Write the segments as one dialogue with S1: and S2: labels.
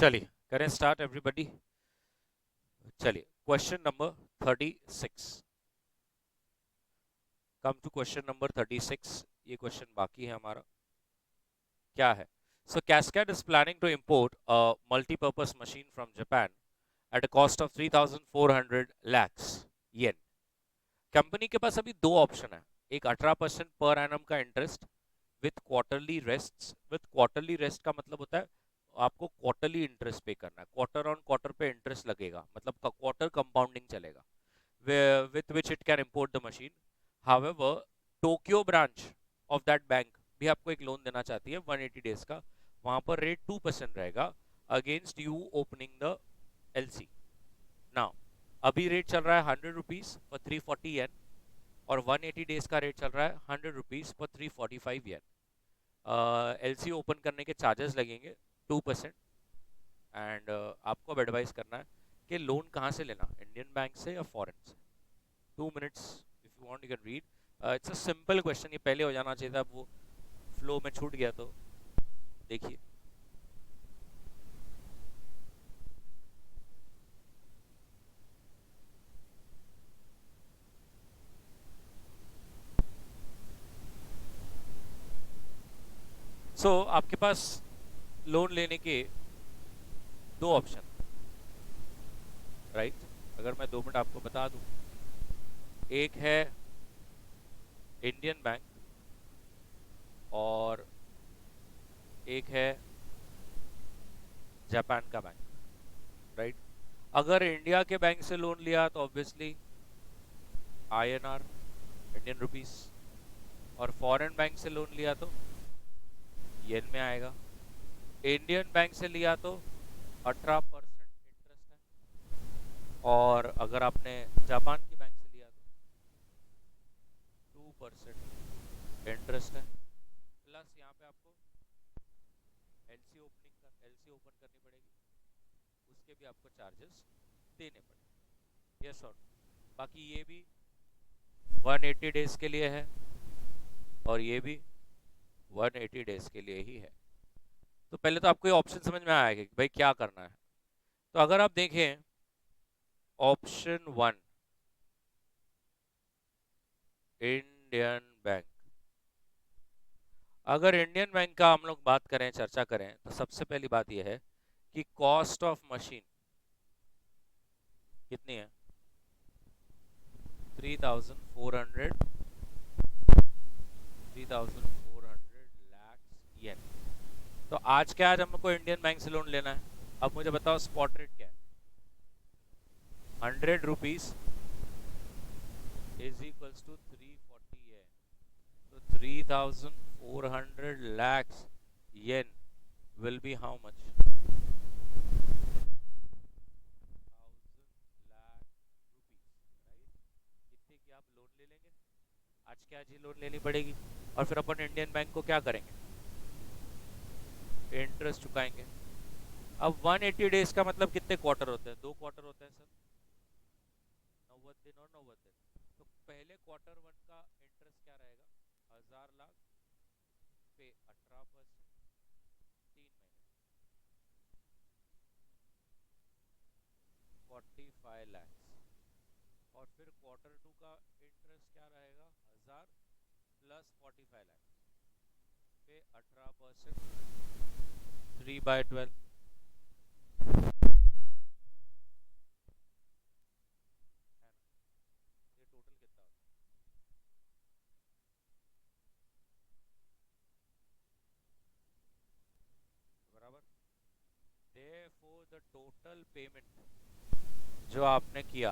S1: चलिए करें start everybody. चलिए question number 36। Come to question number 36। ये क्वेश्चन बाकी है हमारा। क्या है? So Cascade is planning to import a multipurpose machine from Japan at a cost of 3,400 lakhs yen. Company के पास अभी दो ऑप्शन है। एक 18% पर एनम का interest with quarterly rest. With quarterly rest का मतलब होता है आपको क्वार्टरली इंटरेस्ट पे करना है, क्वार्टर ऑन क्वार्टर पे इंटरेस्ट लगेगा, मतलब क्वार्टर कंपाउंडिंग चलेगा, with which it can import the machine. However, Tokyo branch of that bank भी आपको एक लोन देना चाहती है 180 डेज का। वहां पर रेट 2% रहेगा against you opening the LC. Now अभी रेट चल रहा है 100 रुपीज फॉर 340 येन, और 180 डेज का रेट चल रहा है 100 rupees for 345 yen. LC open करने के चार्जेस लगेंगे 2%। एंड आपको अब एडवाइस करना है कि लोन कहाँ से लेना, इंडियन बैंक से या फॉरेन से। 2 minutes if you want you can read. It's a simple question, ये पहले हो जाना चाहिए था, वो फ्लो में छूट गया तो देखिए। आपके पास लोन लेने के दो ऑप्शन, राइट? अगर मैं 2 मिनट आपको बता दूं, एक है इंडियन बैंक और एक है जापान का बैंक, राइट? अगर इंडिया के बैंक से लोन लिया तो ऑब्वियसली आईएनआर, इंडियन रुपीस, और फॉरेन बैंक से लोन लिया तो येन में आएगा। इंडियन बैंक से लिया तो 18% इंटरेस्ट है, और अगर आपने जापान की बैंक से लिया तो 2% इंटरेस्ट है। प्लस यहाँ पे आपको एलसी ओपन करनी पड़ेगी, उसके भी आपको चार्जेस देने पड़ेंगे। यस और बाकी ये भी 180 डेज के लिए है और ये भी 180 डेज के लिए ही है। तो पहले तो आपको ये ऑप्शन समझ में आएगा कि भाई क्या करना है। तो अगर आप देखें ऑप्शन 1, इंडियन बैंक। अगर इंडियन बैंक का हम लोग बात करें, चर्चा करें, तो सबसे पहली बात यह है कि कॉस्ट ऑफ मशीन कितनी है? 3,400 lakhs येन। तो आज क्या, आज हमको इंडियन बैंक से लोन लेना है। अब मुझे बताओ स्पॉट रेट क्या है? 100 रुपीज इज इक्वल्स टू 340 येन। तो 3,400 lakhs yen will be how much? 1,000 lakh rupees, right? इतने की आप लोन ले लेंगे, आज क्या, आज ही लोन लेनी पड़ेगी, और फिर अपन इंडियन बैंक को क्या करेंगे? इंटरेस्ट चुकाएंगे। अब 180 डेज का मतलब कितने क्वार्टर होते हैं? 2 क्वार्टर होते हैं सर, 90 दिन और 90 दिन। तो पहले क्वार्टर 1 का इंटरेस्ट क्या रहेगा? 1,000 लाख पे 18%, 3 महीने, 45 lakhs। और फिर क्वार्टर 2 का इंटरेस्ट क्या रहेगा? 1,000 प्लस 45 lakhs पे 18%, 3/12, है ना? ये टोटल कितना होता है? बराबर। Therefore the total payment जो आपने किया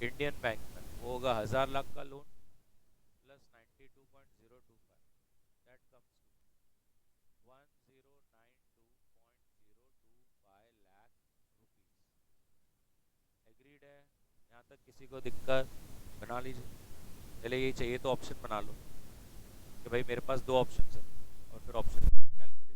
S1: इंडियन बैंक में वो होगा 1,000 लाख का loan plus 92.025, that comes to 1092.025 lakh rupees. Agreed है? यहाँ तक किसी को दिक्कत? बना लीजिए। पहले यही चाहिए तो ऑप्शन बना लो कि भाई मेरे पास दो ऑप्शन है, और फिर ऑप्शन कैलकुलेशन।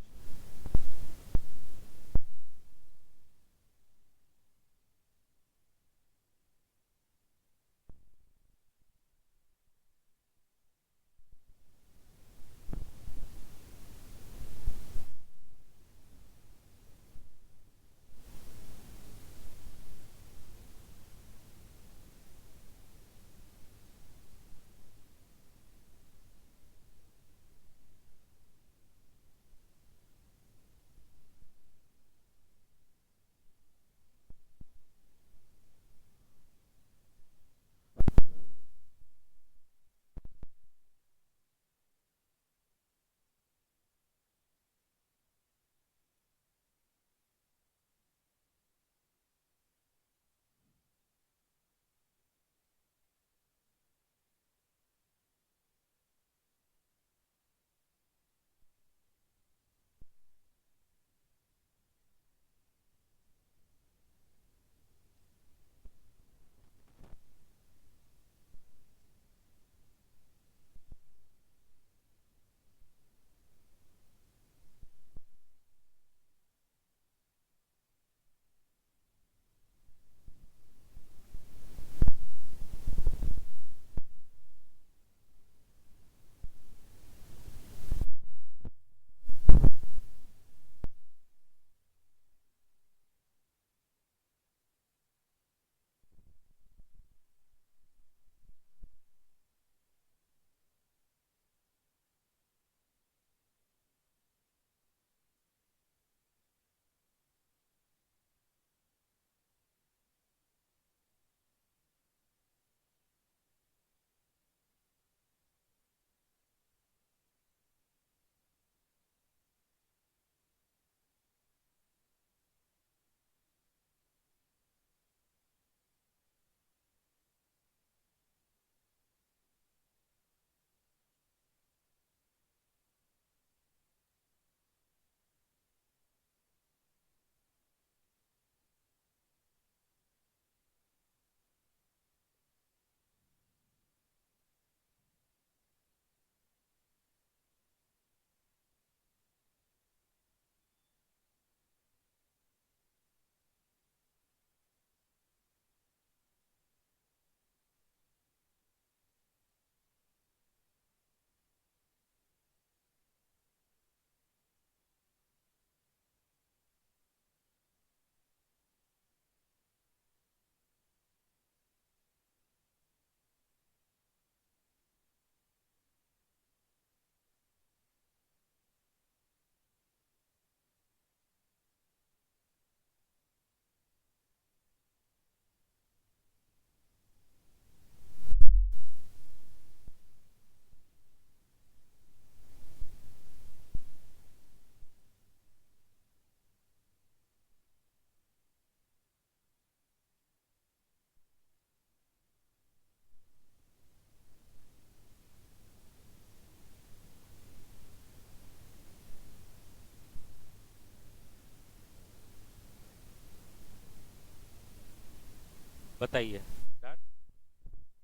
S1: बताइए। Done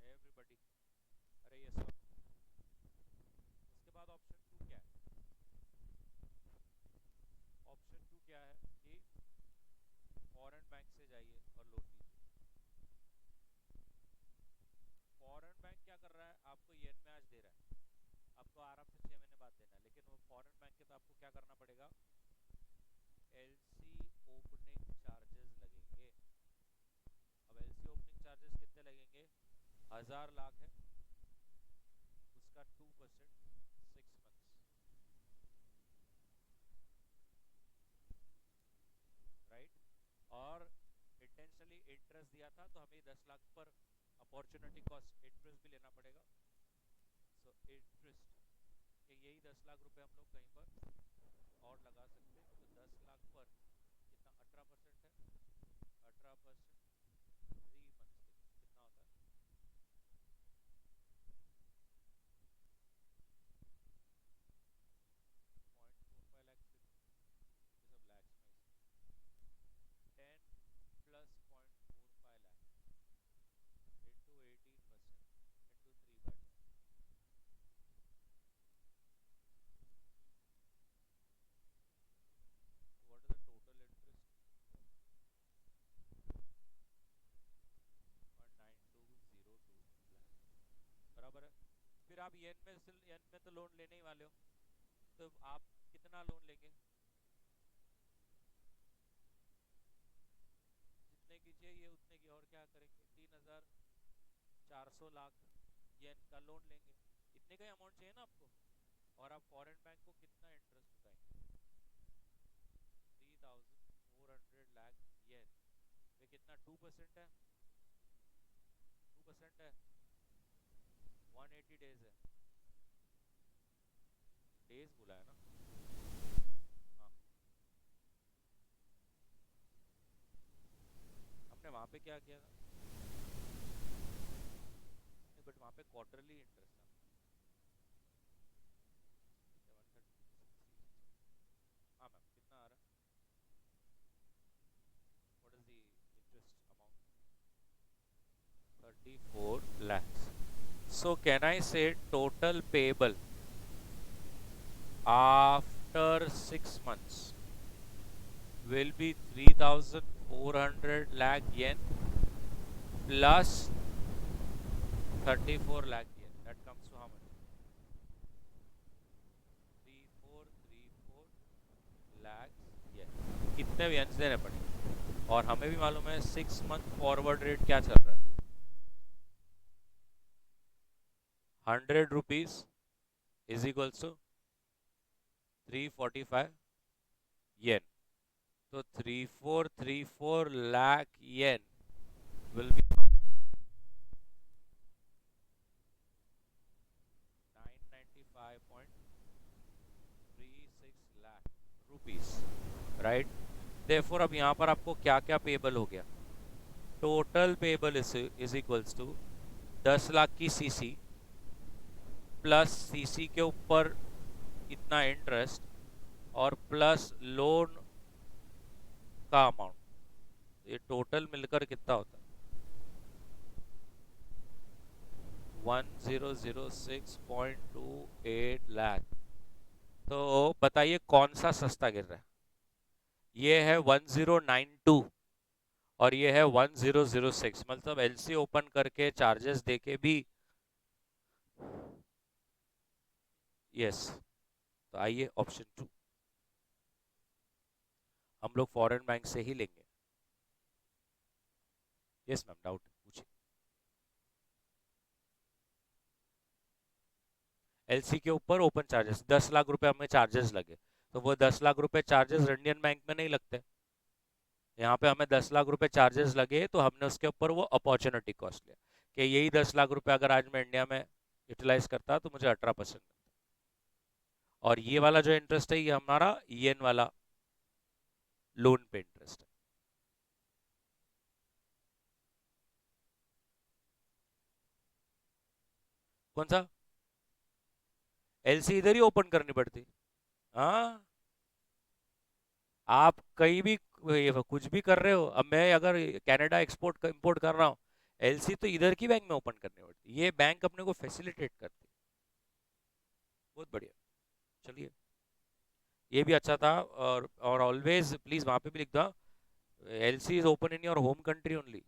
S1: everybody. अरे ये सब उसके बाद ऑप्शन टू क्या है? ऑप्शन टू क्या है कि फॉरेन बैंक से जाइए और लोन लीजिए। फॉरेन बैंक क्या कर रहा है, आपको येन में आज दे रहा है, आपको आराम से 6 महीने बाद देना है, लेकिन वो फॉरेन बैंक के तो आपको क्या करना पड़ेगा, एलसी ओपनिंग चार्जेस लगेंगे। अब एलसी ओपनिंग चार्जेस कितने लगेंगे, 1000 लाख है, उसका 2% 6 मंथ्स, राइट। और इंटेंशनली इंटरेस्ट दिया था तो हमें 10 लाख पर अपॉर्चुनिटी कॉस्ट इंटरेस्ट भी लेना पड़ेगा। सो इंटरेस्ट के यही 10 लाख रुपए हम लोग कहीं पर और लगा सकते हैं। तो 10 लाख पर कितना, 18% है, 18% 3 मंथ्स के लिए कितना होता है, 0.45 लाख, ये सब लैक्स में, 10 plus 0.45 lakh into 18% into 3/12, what is the total interest, 19202 lakh, बराबर है। फिर आप येन में तो लोन लेने ही वाले हो, तो आप कितना लोन लेंगे, जितने की चाहिए उतने की, और क्या करेंगे, 3400 लाख येन का लोन लेंगे। इतने का ही अमाउंट चाहिए ना आपको, और आप फॉरेन बैंक को कितना इंटरेस्ट चुकाएंगे, 3400 लाख येन पे कितना, 2% है, 2% है, 180 डेज है, डेज बोला है ना, हाँ। हमने वहां पे क्या किया था, बट वहां पे क्वार्टरली इंटरेस्ट था, 130, हाँ मैम कितना आ रहा है, what is the interest amount, 34 lakhs. So can I say total payable after 6 months will be 3,400 lakh yen plus 34 lakh yen. That comes to how much? 3434 lakhs yen. कितने yens देने पड़ेंगे, और हमें भी मालूम है 6 मंथ फॉरवर्ड रेट क्या चल रहा है, 100 rupees is equals to 345 yen. So 3434 lakh yen will be how much? 995.36 lakh rupees, right? Therefore अब यहाँ पर आपको क्या क्या पेबल हो गया, total payable is equals to 10 lakh की सीसी प्लस सीसी के ऊपर इतना इंटरेस्ट और प्लस लोन का अमाउंट, ये टोटल मिलकर कितना होता है, 1006.28 लाख। तो बताइए कौन सा सस्ता गिर रहा है, ये है 1092 और ये है 1006, मतलब एलसी ओपन करके चार्जेस देके भी, यस। तो आइए ऑप्शन टू, हम लोग फॉरेन बैंक से ही लेंगे। यस मैम, डाउट पूछिए। एलसी के ऊपर ओपन चार्जेस 10 लाख रुपए हमें चार्जेस लगे, तो वो 10 लाख रुपए चार्जेस इंडियन बैंक में नहीं लगते, यहाँ पे हमें 10 लाख रुपए चार्जेस लगे तो हमने उसके ऊपर वो अपॉर्चुनिटी कॉस्ट लिया कि यही 10 लाख रुपए अगर आज मैं इंडिया में यूटिलाइज करता तो मुझे 18% मिलता, और ये वाला जो इंटरेस्ट है ये हमारा येन वाला लोन पे इंटरेस्ट है। कौन सा, एलसी इधर ही ओपन करनी पड़ती, हाँ। आप कहीं भी कुछ भी कर रहे हो, अब मैं अगर कनाडा एक्सपोर्ट इंपोर्ट कर रहा हूँ एलसी तो इधर की बैंक में ओपन करनी पड़ती, ये बैंक अपने को फैसिलिटेट करती। बहुत बढ़िया। चलिए, ये भी अच्छा था। और ऑलवेज प्लीज वहां पे भी लिख दो, LC is open in your home country only.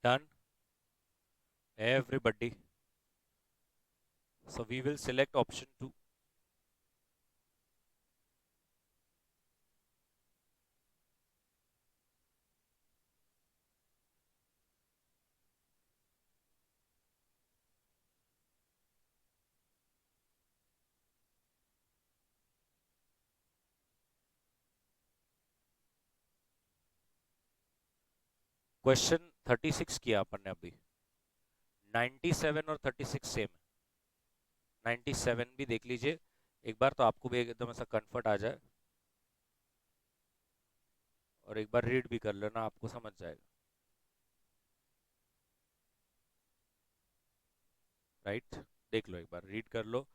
S1: Done everybody. So we will select option 2. Question 36 किया अपन ने अभी। 97 और 36 सेम है। 97 भी देख लीजिए एक बार, तो आपको भी एकदम ऐसा कंफर्ट आ जाए, और एक बार रीड भी कर लेना, आपको समझ जाएगा। राइट, देख लो एक बार, रीड कर लो।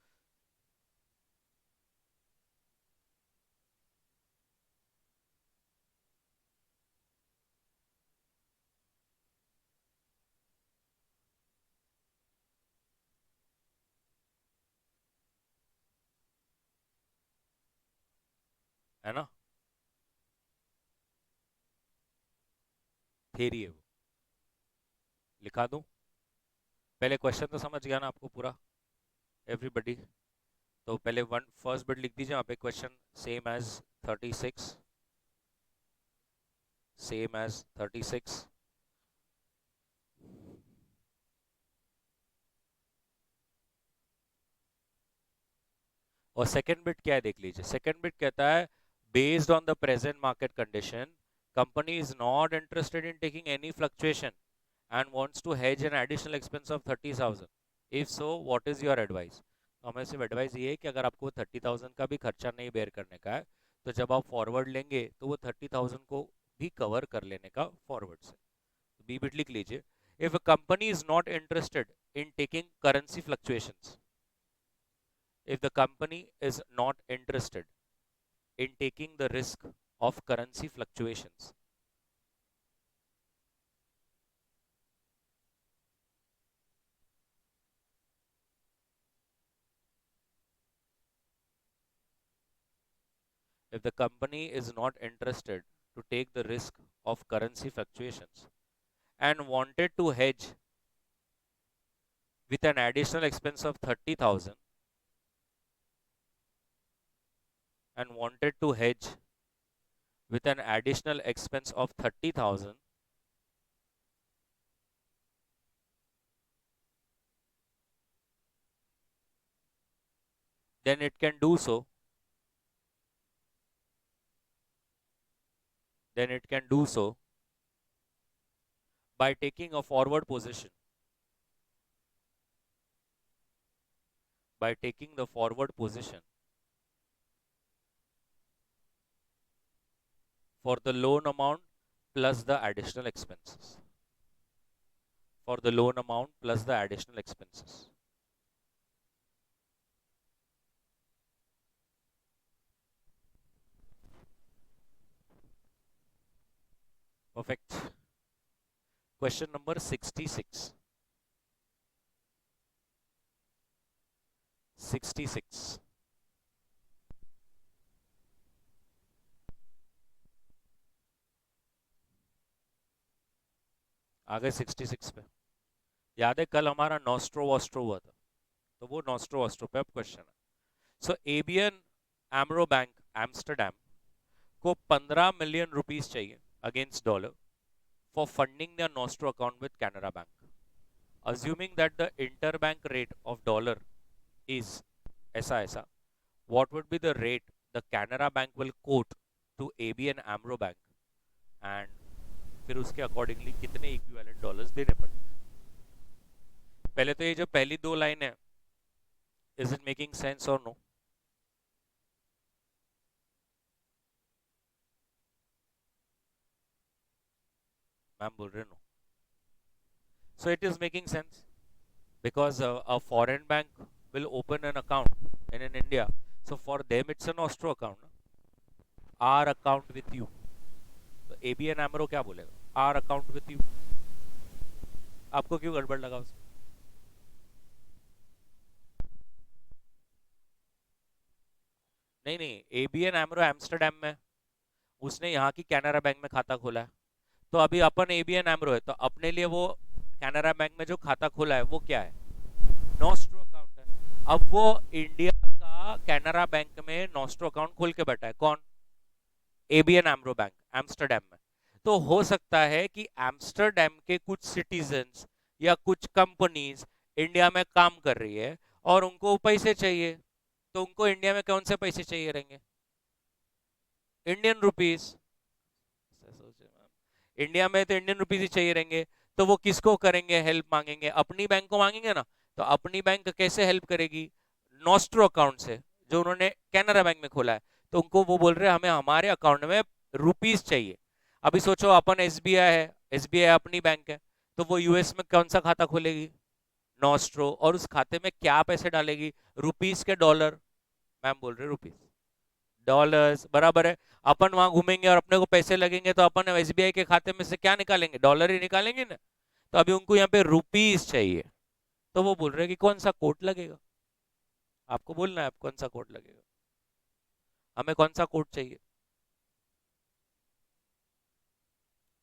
S1: है ना, थेरी है वो। लिखा दूं? पहले क्वेश्चन तो समझ गया ना आपको पूरा, एवरीबॉडी? तो पहले वन फर्स्ट बिट लिख दीजिए वहाँ पे, question same as 36। Same as 36। और सेकेंड बिट क्या है देख लीजिए, सेकेंड बिट कहता है based on the present market condition company is not interested in taking any fluctuation and wants to hedge an additional expense of 30,000। If so what is your advice? तो हमें सिर्फ advice ये है कि अगर आपको 30,000 का भी खर्चा नहीं बेयर करने का है तो जब आप फॉरवर्ड लेंगे तो वो 30,000 को भी कवर कर लेने का फॉरवर्ड से। तो बी बिट लिख लीजिए, if a company is not interested in taking currency fluctuations, if the company is not interested in taking the risk of currency fluctuations, if the company is not interested to take the risk of currency fluctuations and wanted to hedge with an additional expense of 30,000 and wanted to hedge with an additional expense of 30,000, then it can do so, then it can do so by taking a forward position, by taking the forward position for the loan amount plus the additional expenses, for the loan amount plus the additional expenses. Perfect. Question number 66. 66. आ गए 66 पे। याद है कल हमारा nostro Vostro हुआ था, तो वो नॉस्ट्रो वॉस्ट्रो पे अब क्वेश्चन है। सो एबीएन एमरो बैंक एम्स्टरडेम को 15 मिलियन रुपीस चाहिए against dollar for funding their nostro account with Canara Bank. Assuming that the interbank rate of dollar is ऐसा ऐसा, what would be the rate the Canara Bank will quote to ABN Amro Bank and फिर उसके accordingly कितने equivalent dollars देने पड़ेंगे? पहले तो ये जो पहली दो लाइन है, इज इट मेकिंग सेंस और नो? मैम बोल रहे no. So it is making sense because a foreign bank will open an account in India, so for them it's an Nostro account, our account with you. तो ABN AMRO क्या बोलेगा? our account with you. आपको क्यों गड़बड़ लगा उसमें? नहीं नहीं, ABN AMRO एम्स्टरडेम में, उसने यहाँ की कैनरा बैंक में खाता खोला है, तो अभी अपन ABN AMRO है, तो अपने लिए वो कैनरा बैंक में जो खाता खोला है वो क्या है? नॉस्ट्रो अकाउंट है। अब वो इंडिया का कैनरा बैंक में नॉस्ट्रो अकाउंट खोल के बैठा है, कौन? एबीएन एमरो बैंक एम्स्टरडेम में। तो हो सकता है कि एम्स्टरडेम के कुछ सिटीजन्स या कुछ कंपनीज इंडिया में काम कर रही है और उनको पैसे चाहिए, तो उनको इंडिया में कौन से पैसे चाहिए रहेंगे? Indian rupees. इंडिया में तो इंडियन रुपीज ही चाहिए रहेंगे, तो वो किसको करेंगे हेल्प मांगेंगे? अपनी बैंक को मांगेंगे ना। तो अपनी बैंक कैसे हेल्प करेगी? नॉस्ट्रो अकाउंट से, जो उन्होंने कैनरा बैंक में खोला है। तो उनको वो बोल रहे हैं हमें हमारे अकाउंट में रुपीस चाहिए। अभी सोचो अपन एसबीआई है, एसबीआई अपनी बैंक है, तो वो यूएस में कौन सा खाता खोलेगी? नॉस्ट्रो। और उस खाते में क्या पैसे डालेगी? रुपीस के डॉलर? मैम बोल रहे रुपीस डॉलर्स बराबर है। अपन वहां घूमेंगे और अपने को पैसे लगेंगे तो अपन एसबीआई के खाते में से क्या निकालेंगे? डॉलर ही निकालेंगे ना। तो अभी उनको यहाँ पे रुपीस चाहिए, तो वो बोल रहे हैं कि कौन सा कोड लगेगा? आपको बोलना है आप कौन सा कोड लगेगा, हमें कौन सा कोड चाहिए?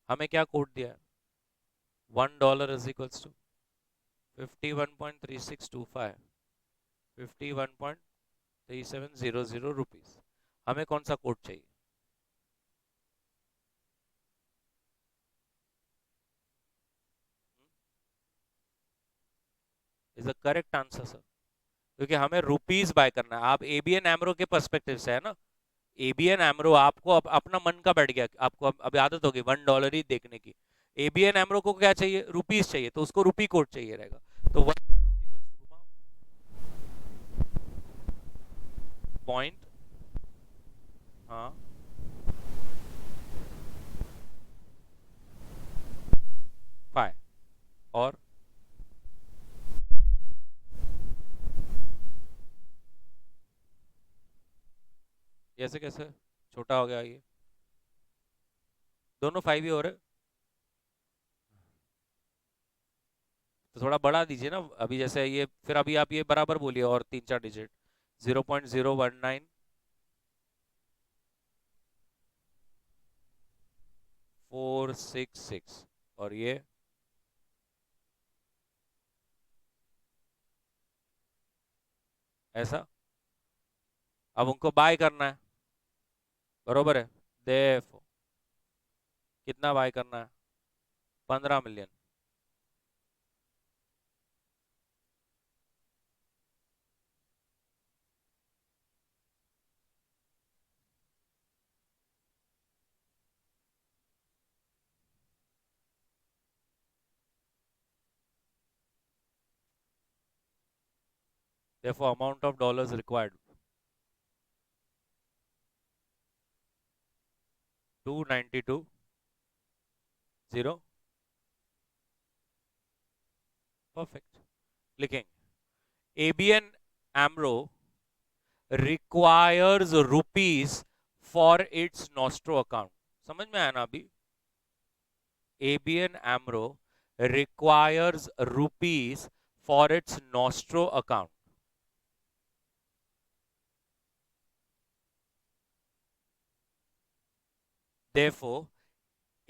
S1: हमें क्या कोड दिया है? $1 इज इक्वल्स टू 51.3625, 51.3700 रुपीज। हमें कौन सा कोड चाहिए? Is a correct answer sir, क्योंकि हमें रुपीस बाय करना है। आप एबीएन एमरो के पर्सपेक्टिव से है ना, एबीएन एमरो आपको अपना मन का बैठ गया, आपको अभी आदत होगी $1 ही देखने की। एबीएन एमरो को क्या चाहिए, रुपीस चाहिए, तो उसको रुपी कोड चाहिए रहेगा। तो 1 पॉइंट, हाँ, फाइव, और ऐसे कैसे छोटा हो गया ये, दोनों 5 ही हो रहे, तो थोड़ा बढ़ा दीजिए ना अभी, जैसे ये फिर अभी आप ये बराबर बोलिए, और 3-4 डिजिट, 0.019466, और ये ऐसा। अब उनको बाय करना है, बरोबर है, देखो कितना बाय करना है, 15 million. therefore amount of dollars required 292 0, perfect. लिखेंगे ABN एमरो requires rupees for its nostro account। समझ में आया ना अभी, ABN AMRO requires rupees for its nostro account। Therefore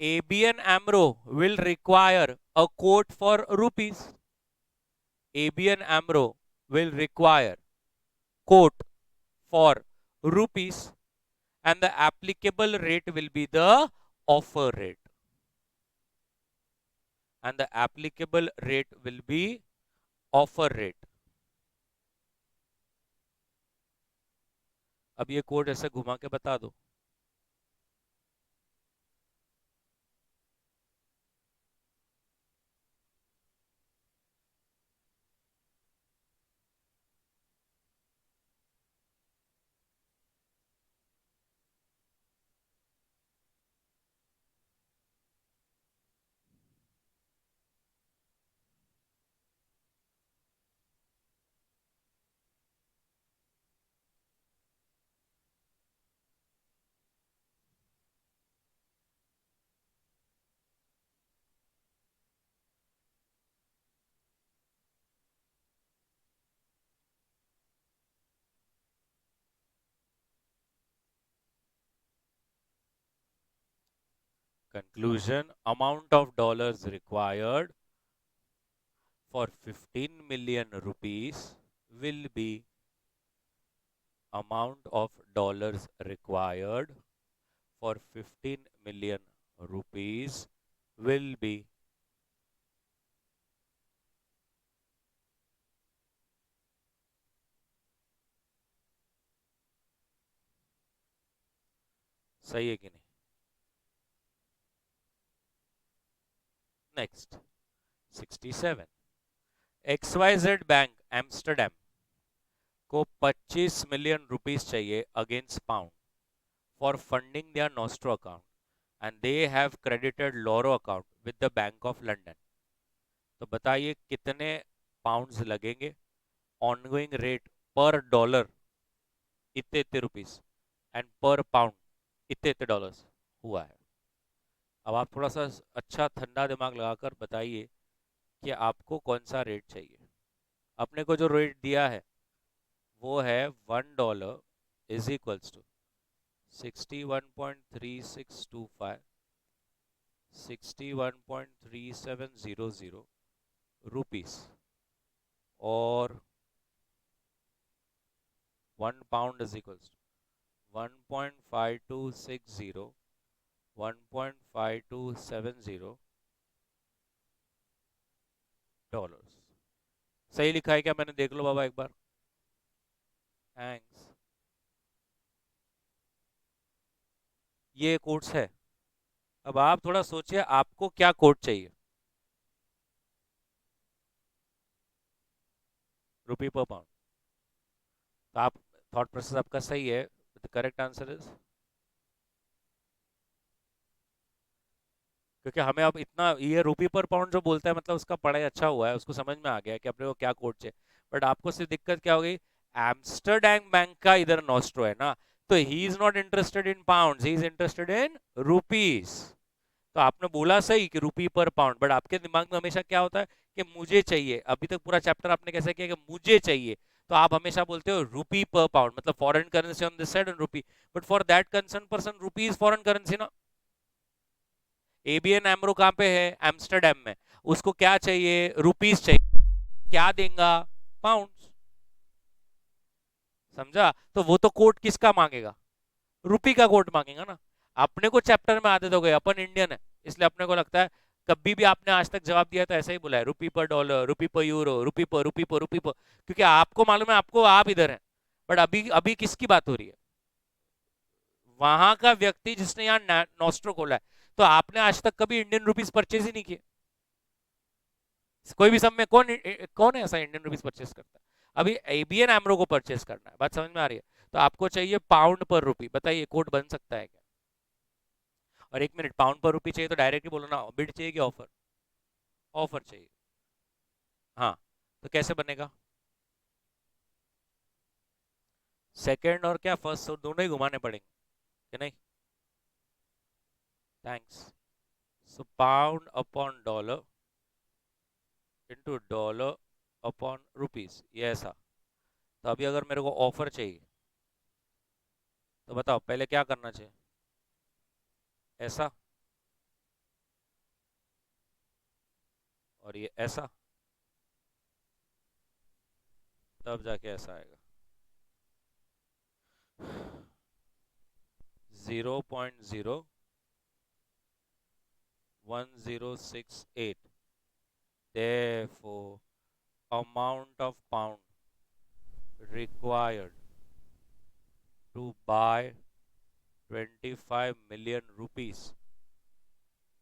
S1: ABN AMRO will require a quote for rupees। ABN AMRO will require quote for rupees, and the applicable rate will be the offer rate, and the applicable rate will be offer rate। अब ये code ऐसे घुमा के बता दो। Conclusion, amount of dollars required for 15 million rupees will be amount of dollars required for 15 million rupees will be, सही है कि नहीं? नेक्स्ट 67, XYZ बैंक एम्स्टरडेम को 25 मिलियन रुपीस चाहिए against pound for funding their nostro account, and they have credited loro account with the bank of London. तो बताइए कितने pounds लगेंगे, ऑनगोइंग रेट पर डॉलर इतने इतने रुपीस, एंड पर पाउंड इतने इतने डॉलर्स हुआ है। अब आप थोड़ा सा अच्छा ठंडा दिमाग लगाकर बताइए कि आपको कौन सा रेट चाहिए। अपने को जो रेट दिया है वो है $1 इज इक्वल्स टू 61.3625 61.3700 रुपीस, और 1 pound is equals to 1.5260 1.5270 dollars. सही लिखा है क्या मैंने, देख लो बाबा एक बार। थैंक्स। ये कोट्स है। अब आप थोड़ा सोचिए आपको क्या कोट चाहिए। रुपी पर पाउंड। तो आप, थॉट प्रोसेस आपका सही है, द करेक्ट आंसर इज, क्योंकि हमें अब इतना ये रुपी पर पाउंड जो बोलता है मतलब उसका पढ़ाई अच्छा हुआ है, उसको समझ में आ गया है कि अपने को क्या कोड चाहिए। बट आपको सिर्फ दिक्कत क्या हो गई, एम्स्टरडैम बैंक का इधर नॉस्ट्रो है ना, तो he is not interested in pound, he is interested in rupees. तो आपने बोला सही कि रुपी पर पाउंड, बट आपके दिमाग में हमेशा क्या होता है कि मुझे चाहिए। अभी तक पूरा चैप्टर आपने कैसे किया कि मुझे चाहिए, तो आप हमेशा बोलते हो रुपी पर पाउंड, मतलब foreign currency on this side and rupee, but for that concern person rupee is foreign currency ना। एबीएन एमरो कहाँ पे है, एम्स्टरडेम में, उसको क्या चाहिए, रुपीस चाहिए, क्या देगा, पाउंड। समझा, तो वो तो कोट किसका मांगेगा, रुपी का कोट मांगेगा ना। अपने को चैप्टर में आदत हो गई, अपन इंडियन है इसलिए अपने को लगता है, कभी भी आपने आज तक जवाब दिया तो ऐसा ही बोला है, रुपी पर डॉलर, रुपी पर यूरो, रुपी पर, रुपी पर, रुपी पर, क्योंकि आपको मालूम है, आपको आप इधर है। बट अभी अभी किसकी बात हो रही है, वहां का व्यक्ति जिसने यहाँ नॉस्ट्रो खोला है। तो आपने आज तक कभी इंडियन रुपीस परचेज ही नहीं किए, कोई भी सब में कौन है ऐसा इंडियन रुपीस परचेस करता है। अभी एबीएन एमरो को परचेस करना है, बात समझ में आ रही है। तो आपको चाहिए पाउंड पर रुपी, बताइए कोड बन सकता है क्या। और एक मिनट, पाउंड पर रुपी चाहिए तो डायरेक्टली बोलो ना, बिड चाहिए कि ऑफर, ऑफर चाहिए। हाँ, तो कैसे बनेगा, सेकंड और क्या फर्स्ट, दोनों ही घुमाने पड़ेंगे कि नहीं। Thanks. So pound upon dollar into dollar upon rupees, ये ऐसा। तो अभी अगर मेरे को ऑफर चाहिए तो बताओ पहले क्या करना चाहिए, ऐसा, और ये ऐसा, तब जाके ऐसा आएगा। 0.01068, therefore amount of pound required to buy 25 million rupees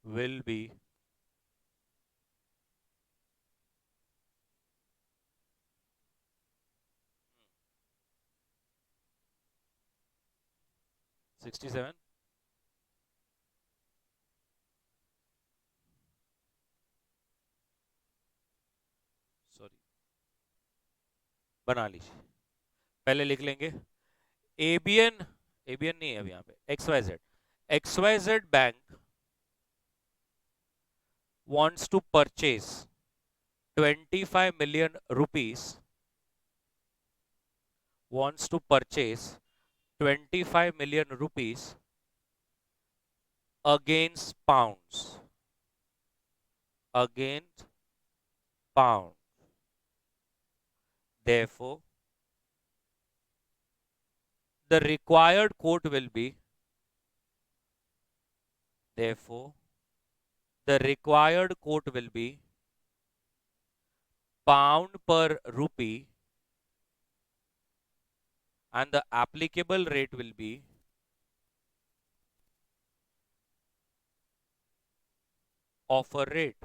S1: will be 67। Sorry, बना लीजिए, पहले लिख लेंगे। एबीएन, एबीएन नहीं है अब यहाँ पे, XYZ, XYZ bank wants to purchase 25 million rupees, wants to purchase 25 million rupees against pounds, against pound. Therefore, the required quote will be, therefore, the required quote will be pound per rupee, and the applicable rate will be offer rate.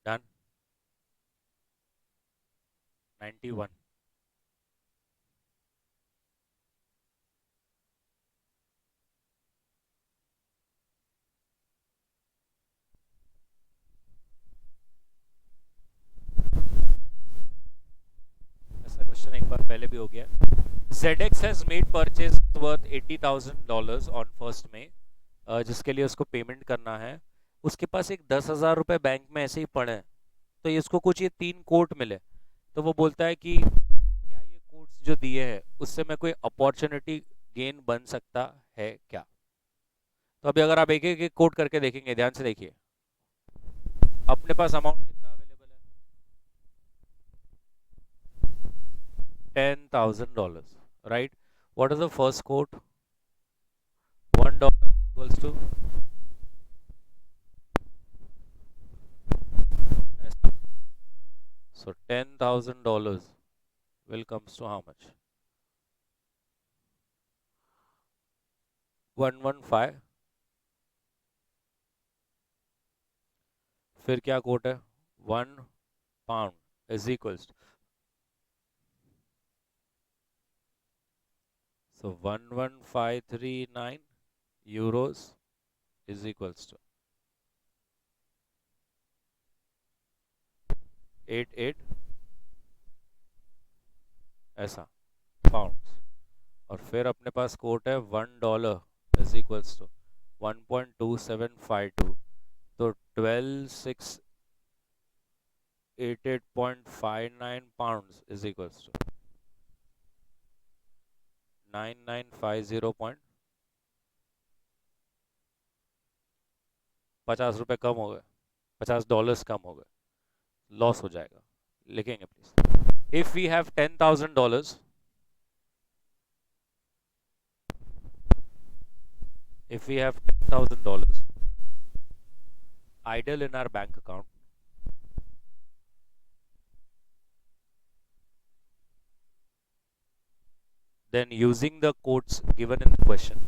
S1: Done. 91. ऐसा question एक बार पहले भी हो गया. ZX has made purchase worth $80,000 on 1st May, जिसके लिए उसको payment करना है. उसके पास एक 10,000 रुपये बैंक में ऐसे ही पड़े हैं. तो ये उसको कुछ ये 3 कोट मिले. तो वो बोलता है कि क्या ये कोट्स जो दिए हैं उससे मैं कोई अपॉर्चुनिटी गेन बन सकता है क्या. तो अभी अगर आप एक एक कोट करके देखेंगे, ध्यान से देखिए. अपने पास अमाउंट कितना अवेलेबल है? $10,000, right. What is the first quote? $1 equals to ऐसा. So $10,000 will comes to how much? 115. फिर क्या कोट है? £1 is equals to, so 11539 euros is equals to 88 ऐसा पाउंड्स. और फिर अपने पास कोट है $1 is equals to 1.2752. तो 12,688.59 pounds is equals to 9950. 50 रुपए कम हो गए, $50 कम हो गए. लॉस हो जाएगा. लिखेंगे please. If we have $10,000, if we have $10,000 idle in our bank account, then using the quotes given in the question,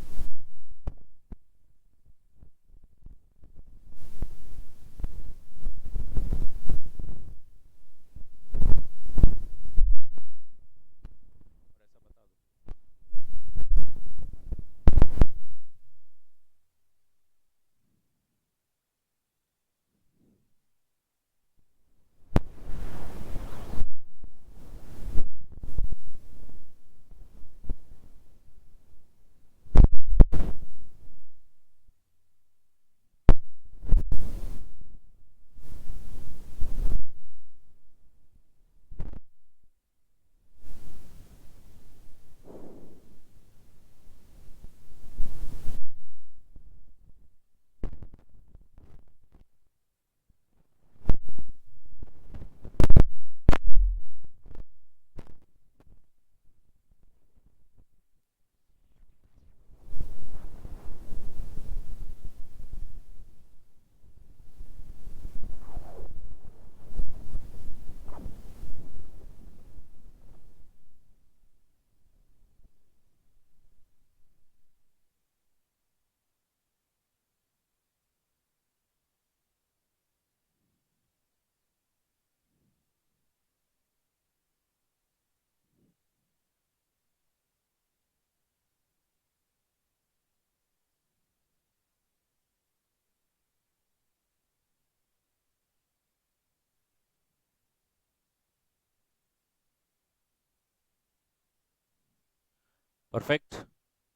S1: perfect.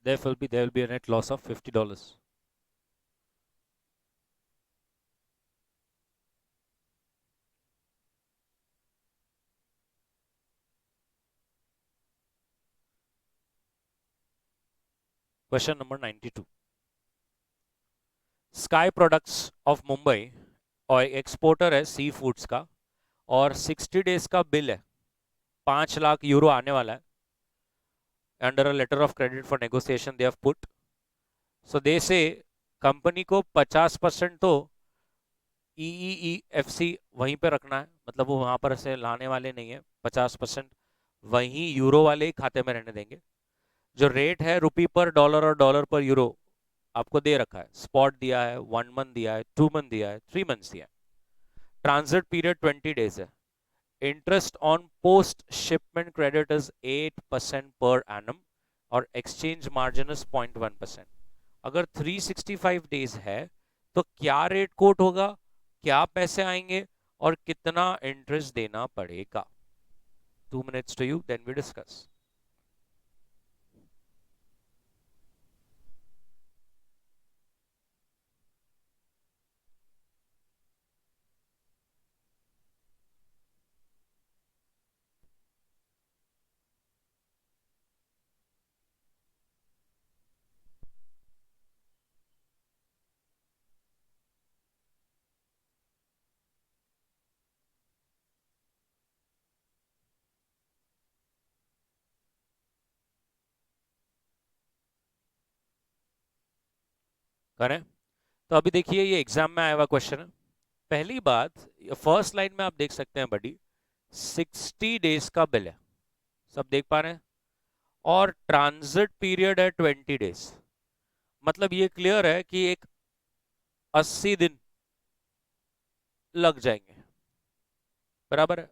S1: There will be a net loss of $50. Question number 92. Sky products of Mumbai और exporter है sea foods का, और 60 days का bill है. 5 lakh euro आने वाला है. Under a letter of credit for negotiation they have put. So they say company को 50% तो EEEFC वहीं पे रखना है, मतलब वो वहां पर से लाने वाले नहीं है. 50% वहीं यूरो वाले ही खाते में रहने देंगे. जो रेट है ₹पर डॉलर और $पर यूरो आपको दे रखा है. स्पॉट दिया है, 1 मंथ दिया है, 2 मंथ दिया है, 3 मंथ्स दिया है. ट्रांजिट पीरियड 20 डेज है, interest on post shipment credit is 8% per annum और एक्सचेंज मार्जिन इज 0.1%। अगर 365 डेज है तो क्या रेट कोट होगा, क्या पैसे आएंगे और कितना इंटरेस्ट देना पड़ेगा? 2 minutes to you, then we discuss. करें? तो अभी देखिए ये एग्जाम में आया हुआ क्वेश्चन है। पहली बात, फर्स्ट लाइन में आप देख सकते हैं बडी 60 डेज का बिल है, सब देख पा रहे हैं, और ट्रांजिट पीरियड है 20 डेज। मतलब ये क्लियर है कि एक 80 दिन लग जाएंगे, बराबर है।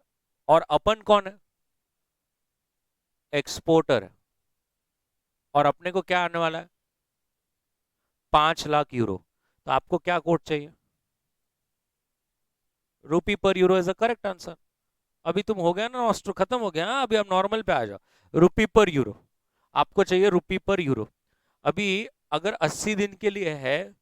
S1: और अपन कौन है? एक्सपोर्टर है, और अपने को क्या आने वाला है? 5 लाख यूरो। तो आपको क्या कोड चाहिए? रुपी पर euro is the correct answer. अभी तुम हो गया ना, ऑस्ट्रो खत्म हो गया। हाँ, अभी आप नॉर्मल पे आ जाओ। रुपी पर यूरो, आपको चाहिए रुपी पर यूरो। अभी अगर 80 दिन के लिए है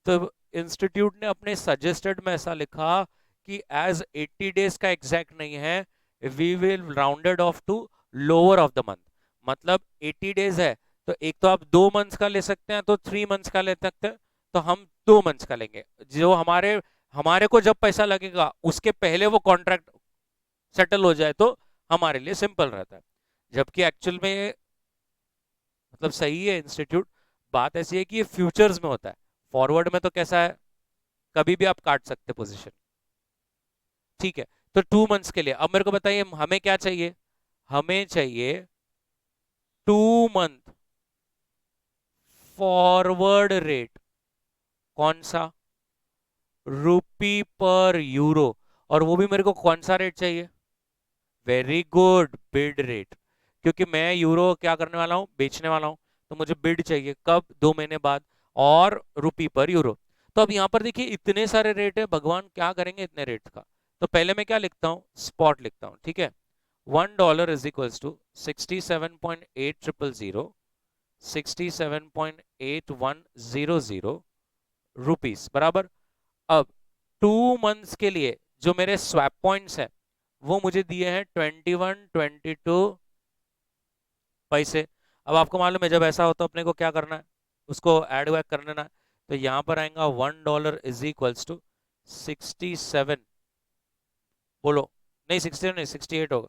S1: तो इंस्टीट्यूट ने अपने सजेस्टेड में ऐसा लिखा कि एज 80 डेज का एग्जैक्ट नहीं है, we will rounded off to lower of the month. मतलब 80 डेज है तो एक तो आप 2 मंथ्स का ले सकते हैं, तो 3 मंथ्स का ले सकते हैं, तो हम 2 मंथ्स का लेंगे। जो हमारे हमारे को जब पैसा लगेगा उसके पहले वो कॉन्ट्रैक्ट सेटल हो जाए तो हमारे लिए सिंपल रहता है। जबकि एक्चुअल में मतलब सही है इंस्टीट्यूट, बात ऐसी है कि ये फ्यूचर्स में होता है, फॉरवर्ड में तो कैसा है, कभी भी आप काट सकते पोजीशन। ठीक है, तो 2 मंथ्स के लिए अब मेरे को बताइए हमें क्या चाहिए? हमें चाहिए 2 मंथ फॉरवर्ड रेट। कौन सा? रुपी पर यूरो। और वो भी मेरे को कौन सा रेट चाहिए? Very good, bid rate. क्योंकि मैं यूरो क्या करने वाला हूं, बेचने वाला हूं, तो मुझे बिड चाहिए कब? 2 महीने बाद। और रुपी पर यूरो। तो अब यहां पर देखिए इतने सारे रेट है, भगवान क्या करेंगे इतने रेट का? तो पहले मैं क्या लिखता हूं, स्पॉट लिखता हूं, ठीक है। $1 इज इक्वल्स टू 67.8000, 67.8100 रुपीस, बराबर। अब 2 मंथ्स के लिए जो मेरे स्वैप पॉइंट्स है वो मुझे दिए हैं 21.22 पैसे। अब आपको मालूम है जब ऐसा होता है अपने को क्या करना है, उसको ऐड बैक कर लेना है। तो यहां पर आएगा $1 इज इक्वल्स टू 67, बोलो, नहीं 67 नहीं 68 होगा,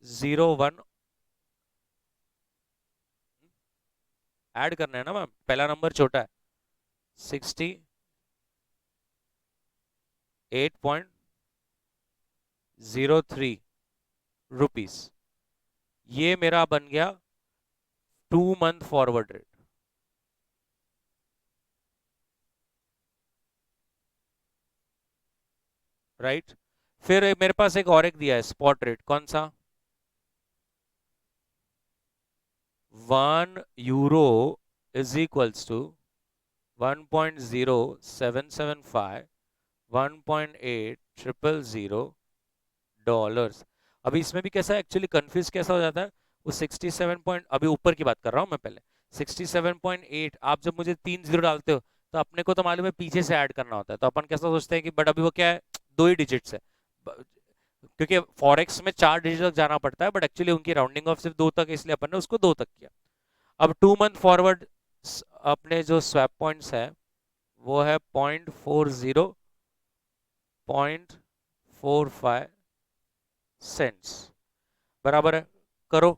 S1: 01। ऐड करना है ना मैम, पहला नंबर छोटा है, 68.03 रुपीस। ये मेरा बन गया 2 मंथ फॉरवर्ड रेट, राइट। फिर मेरे पास एक और एक दिया है स्पॉट रेट, कौन सा? 1 euro is equals to 1.0775, 1.8000 dollars. अभी इसमें भी कैसा एक्चुअली कंफ्यूज कैसा हो जाता है, वो 67 पॉइंट, अभी ऊपर की बात कर रहा हूँ मैं पहले, 67.8। आप जब मुझे 3 जीरो डालते हो तो अपने को तो मालूम है पीछे से ऐड करना होता है, तो अपन कैसा सोचते हैं कि बट अभी वो क्या है, 2 ही डिजिट्स है। क्योंकि फॉरेक्स में 4 डिजिट तक जाना पड़ता है, बट एक्चुअली उनकी राउंडिंग ऑफ सिर्फ 2 तक है, इसलिए अपन ने उसको 2 तक किया। अब 2 मंथ फॉरवर्ड अपने जो स्वैप पॉइंट्स है वो है 0.40.45 सेंट्स, बराबर है। करो,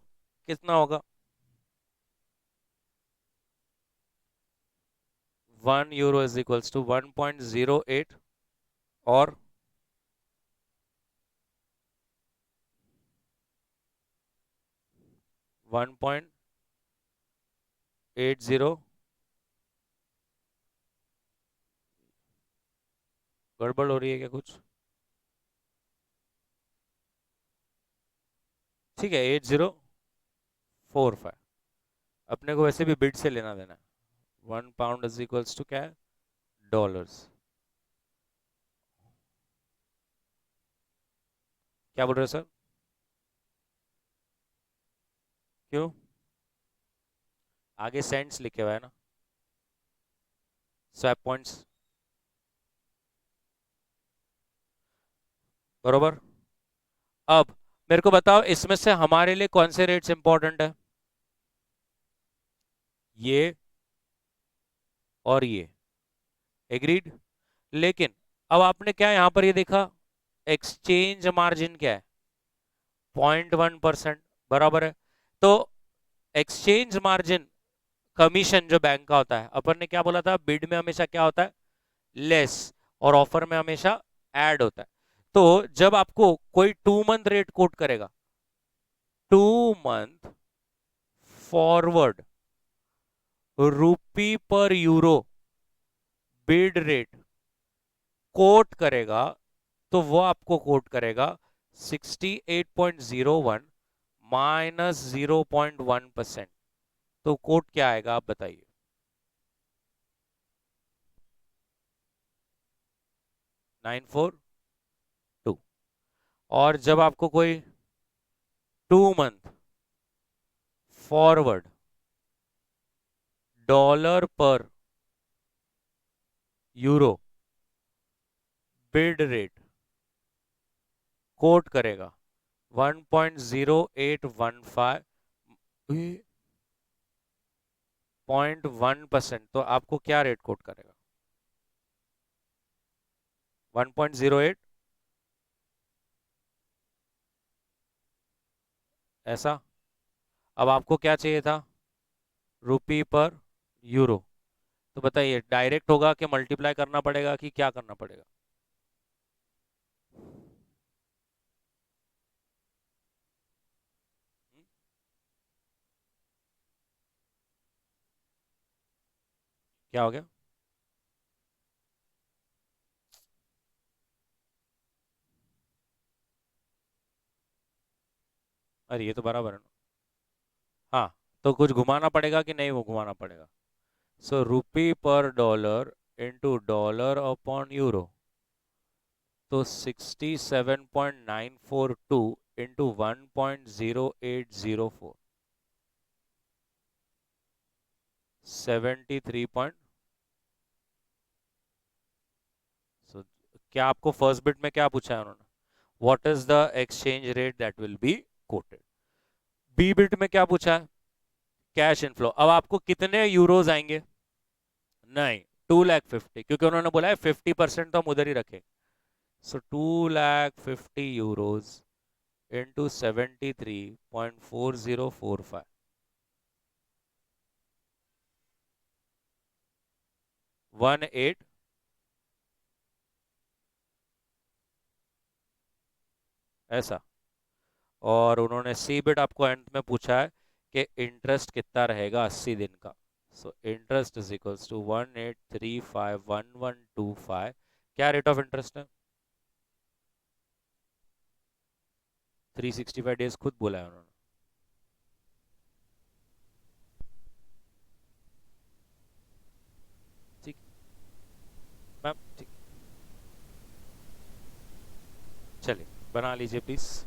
S1: कितना होगा? 1 यूरो इज इक्वल्स टू 1.08 और 1.80। गड़बड़ हो रही है क्या कुछ? ठीक है, 8045। अपने को वैसे भी बिट से लेना देना है। 1 पाउंड इज इक्वल्स टू क्या है, डॉलर्स। क्या बोल रहे हो सर? क्यों? आगे सेंट्स लिखे हुआ है ना, स्वैप पॉइंट्स। बरोबर। अब मेरे को बताओ, इसमें से हमारे लिए कौन से रेट्स इंपॉर्टेंट है? ये और ये। एग्रीड। लेकिन अब आपने क्या यहां पर ये देखा, एक्सचेंज मार्जिन क्या है, 0.1%। बराबर है। तो एक्सचेंज मार्जिन कमीशन जो बैंक का होता है, अपन ने क्या बोला था, बिड में हमेशा क्या होता है, लेस, और ऑफर में हमेशा ऐड होता है। तो जब आपको कोई 2 मंथ रेट कोट करेगा, 2 मंथ फॉरवर्ड रूपी पर यूरो बिड रेट कोट करेगा, तो वो आपको कोट करेगा 68.01 -0.1%। तो कोट क्या आएगा आप बताइए? 942। और जब आपको कोई 2 मंथ फॉरवर्ड डॉलर पर यूरो बिड रेट कोट करेगा 1.0815 0.1%, तो आपको क्या रेट कोट करेगा? 1.08, ऐसा। अब आपको क्या चाहिए था, रुपी पर यूरो। तो बताइए, डायरेक्ट होगा कि मल्टीप्लाई करना पड़ेगा कि क्या करना पड़ेगा? क्या हो गया? अरे ये तो बराबर है ना। हाँ, तो कुछ घुमाना पड़ेगा कि नहीं, वो घुमाना पड़ेगा। सो रुपी पर dollar into dollar upon euro, तो 67.942 इंटू 1.0804, 73 पॉइंट। सो क्या आपको फर्स्ट बिट में क्या पूछा है उन्होंने, what is the exchange rate that will be quoted? B bit में क्या पूछा है, कैश इनफ्लो। अब आपको कितने यूरोज आएंगे? नहीं, 2,50,000, क्योंकि उन्होंने बोला है 50% तो हम उधर ही रखें। सो 2,50,000 इंटू 73.4045, 18, ऐसा। और उन्होंने सी बिट आपको एंड में पूछा है कि इंटरेस्ट कितना रहेगा 80 दिन का। So interest is equals to 18351125। क्या रेट ऑफ इंटरेस्ट है? 365 डेज खुद बोला है उन्होंने। ठीक। मैम ठीक। चलिए, बना लीजिए प्लीज।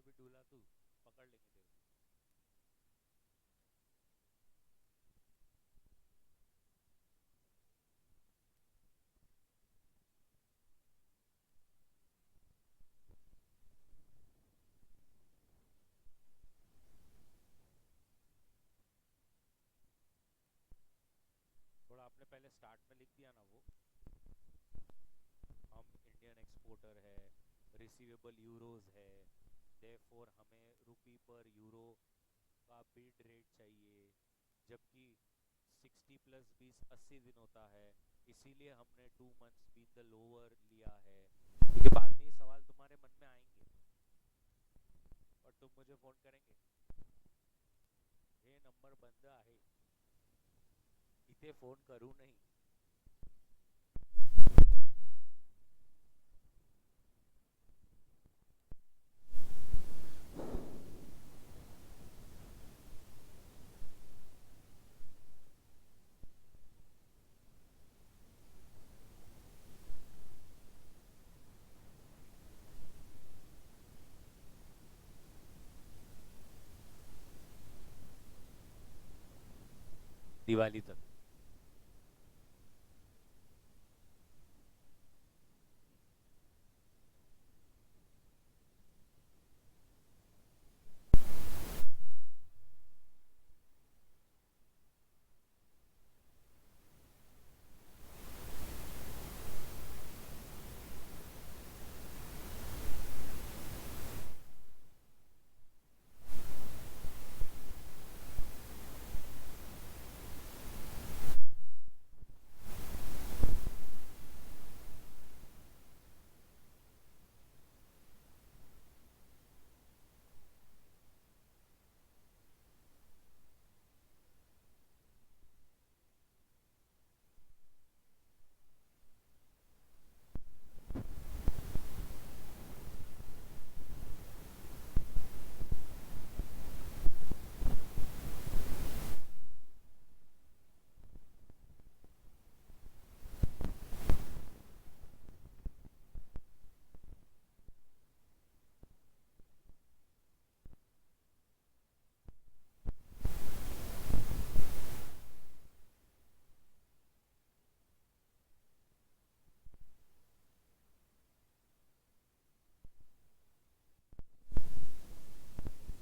S1: भी डूला तू, पकड़ लेंगे तेरे को। थोड़ा आपने पहले स्टार्ट में लिख दिया ना वो, हम इंडियन एक्सपोर्टर है, रिसीवेबल यूरोज है, देयरफॉर हमें रुपी पर यूरो का बिड रेट चाहिए, जबकि 60 + 20 80 दिन होता है, इसीलिए हमने 2 मंथ्स बीन द लोअर लिया है। क्योंकि बाद में ये सवाल तुम्हारे मन में आएंगे और तुम मुझे फोन करेंगे, हे नंबर बंद आहे, इथे फोन करू नहीं। दिवाली तक।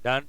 S1: Done.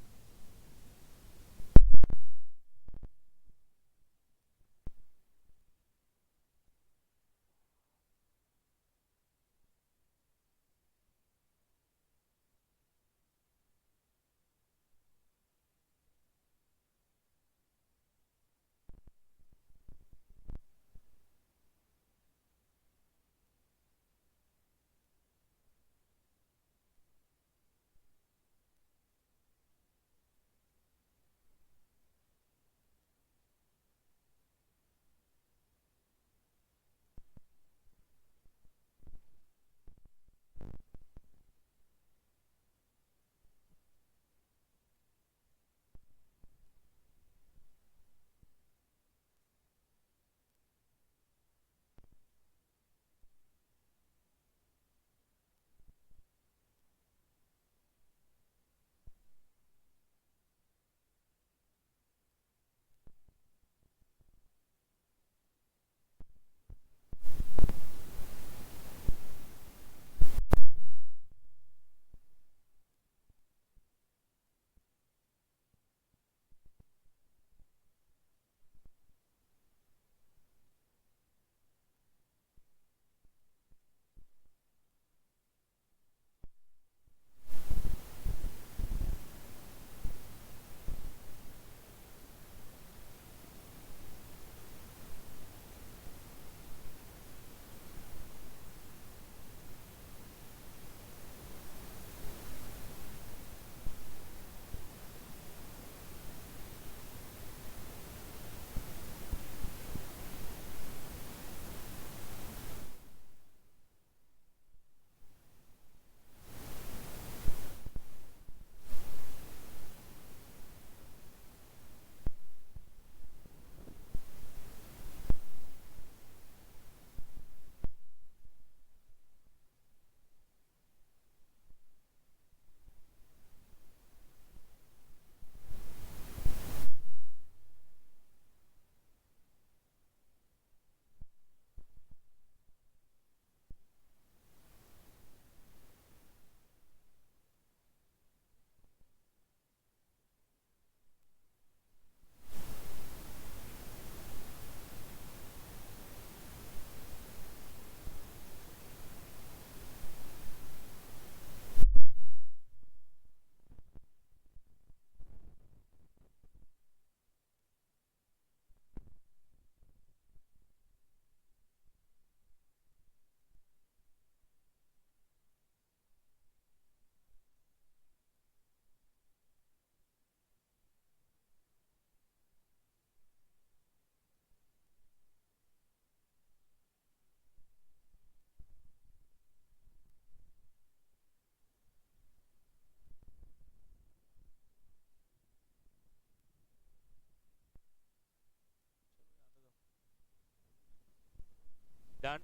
S1: Done.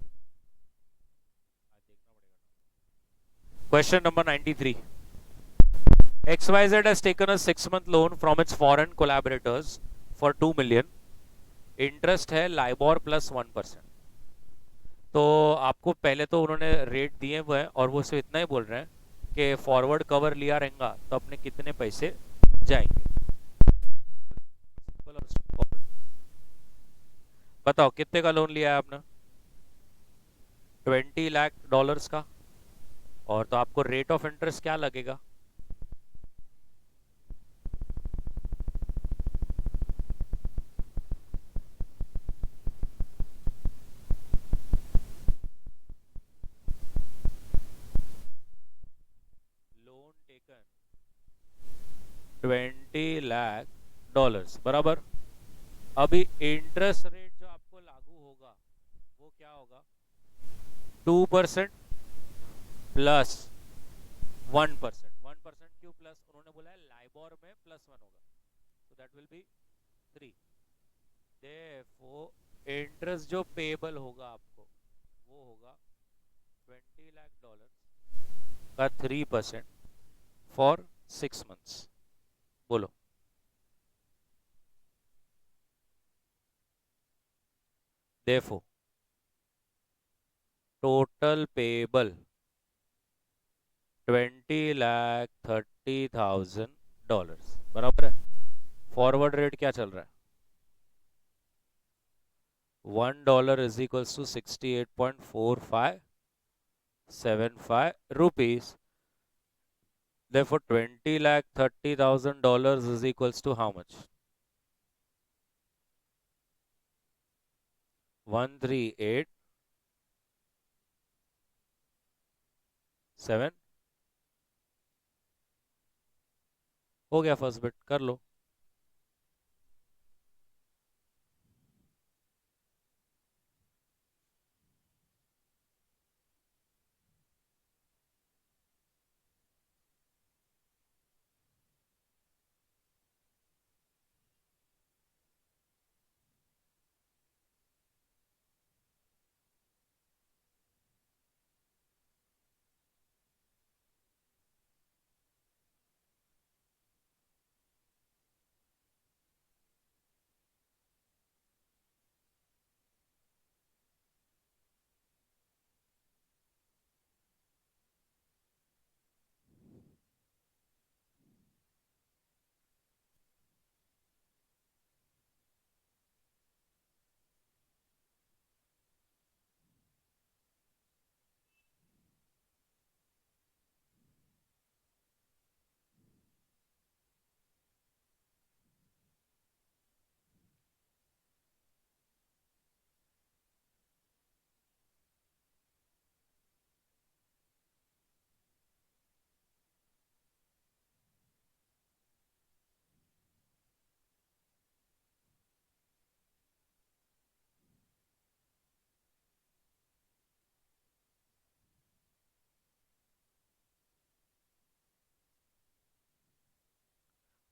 S1: Question number 93. XYZ has taken a 6-month loan from its foreign collaborators for 2 million. Interest है लाइबोर प्लस 1%. तो आपको पहले तो उन्होंने रेट दिए हुए हैं और वो सिर्फ इतना ही बोल रहे हैं कि फॉरवर्ड कवर लिया रहेगा तो अपने कितने पैसे जाएंगे. बताओ कितने का लोन लिया है आपने? $20 लाख का. और तो आपको रेट ऑफ इंटरेस्ट क्या लगेगा? लोन टेकन $20 लाख बराबर. अभी इंटरेस्ट रेट जो आपको लागू होगा वो क्या होगा? 2% प्लस 1%. 1% क्यों प्लस? उन्होंने बोला है लाइबोर में प्लस 1 होगा, so that will be 3. therefore interest जो पेएबल होगा आपको वो होगा $20 लाख का 3% फॉर 6 months. बोलो. therefore टोटल पेएबल $20,30,000 बराबर है. फॉरवर्ड रेट क्या चल रहा है? $1 is equals to 68.4575 rupees. Therefore, $20,30,000 is equals to how much? 138.7. हो गया फर्स्ट बिट, कर लो.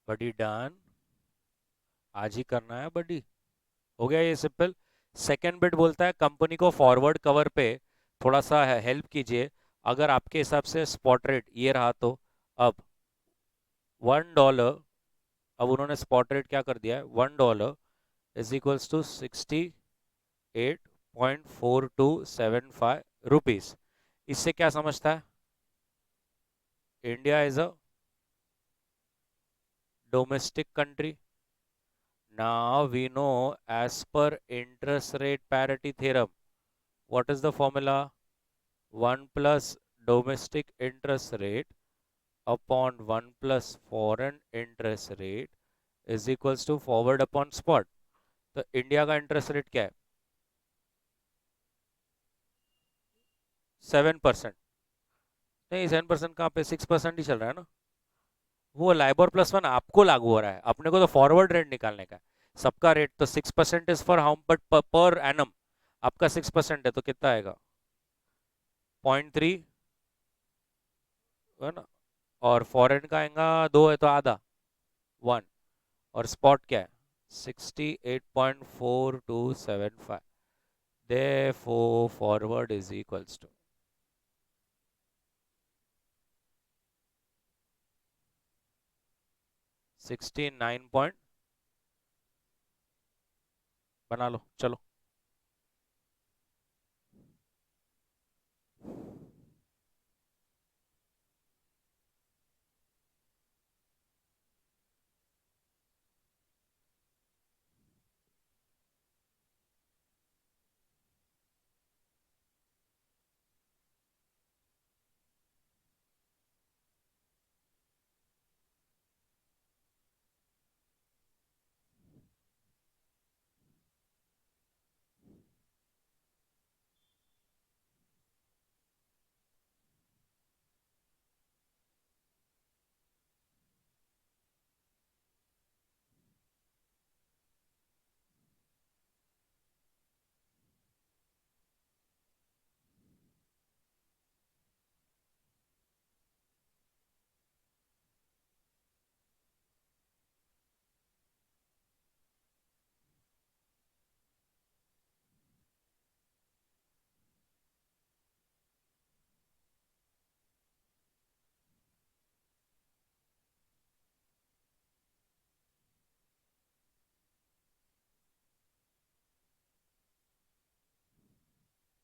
S1: बडी डन. आज ही करना है बडी. हो गया ये सिंपल. सेकेंड बिट बोलता है कंपनी को फॉरवर्ड कवर पे थोड़ा सा हेल्प कीजिए. अगर आपके हिसाब से स्पॉट रेट ये रहा तो अब $1, अब उन्होंने स्पॉट रेट क्या कर दिया है? $1 इज इक्वल्स टू 68.4275 रुपीज. इससे क्या समझता है? India is a domestic country. Now we know as per interest rate parity theorem, what is the formula? 1 plus domestic interest rate upon 1 plus foreign interest rate is equals to forward upon spot. तो India का interest rate क्या है? 7%. नहीं 7% कहाँ पे, 6% ही चल रहा है ना. वो लाइबोर प्लस 1 आपको लागू हो रहा है, अपने को तो फॉरवर्ड रेट निकालने का है. सबका रेट तो 6% is for how but per annum. आपका 6% है तो कितना आएगा? 0.3 है ना. और फॉरेन का आएगा 2 है तो आधा 1. और स्पॉट क्या है? 68.4275. therefore forward is equals to 69 point, बना लो चलो।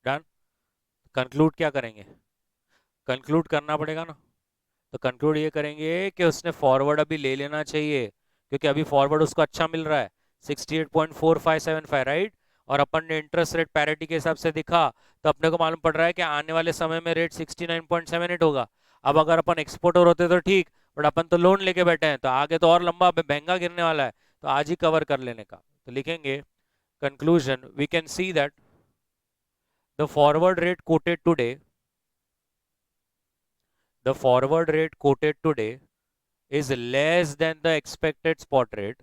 S1: डन। कंक्लूड क्या करेंगे? कंक्लूड करना पड़ेगा ना। तो कंक्लूड ये करेंगे कि उसने फॉरवर्ड अभी ले लेना चाहिए, क्योंकि अभी फॉरवर्ड उसको अच्छा मिल रहा है 68.4575, राइट। और अपन ने इंटरेस्ट रेट पैरिटी के हिसाब से दिखा, तो अपने को मालूम पड़ रहा है कि आने वाले समय में रेट 69.78 होगा। अब अगर अपन एक्सपोर्टर होते तो ठीक, बट अपन तो लोन लेके बैठे हैं, तो आगे तो और लंबा महंगा गिरने वाला है, तो आज ही कवर कर लेने का। तो लिखेंगे conclusion, we can see that the forward rate quoted today, the forward rate quoted today is less than the expected spot rate,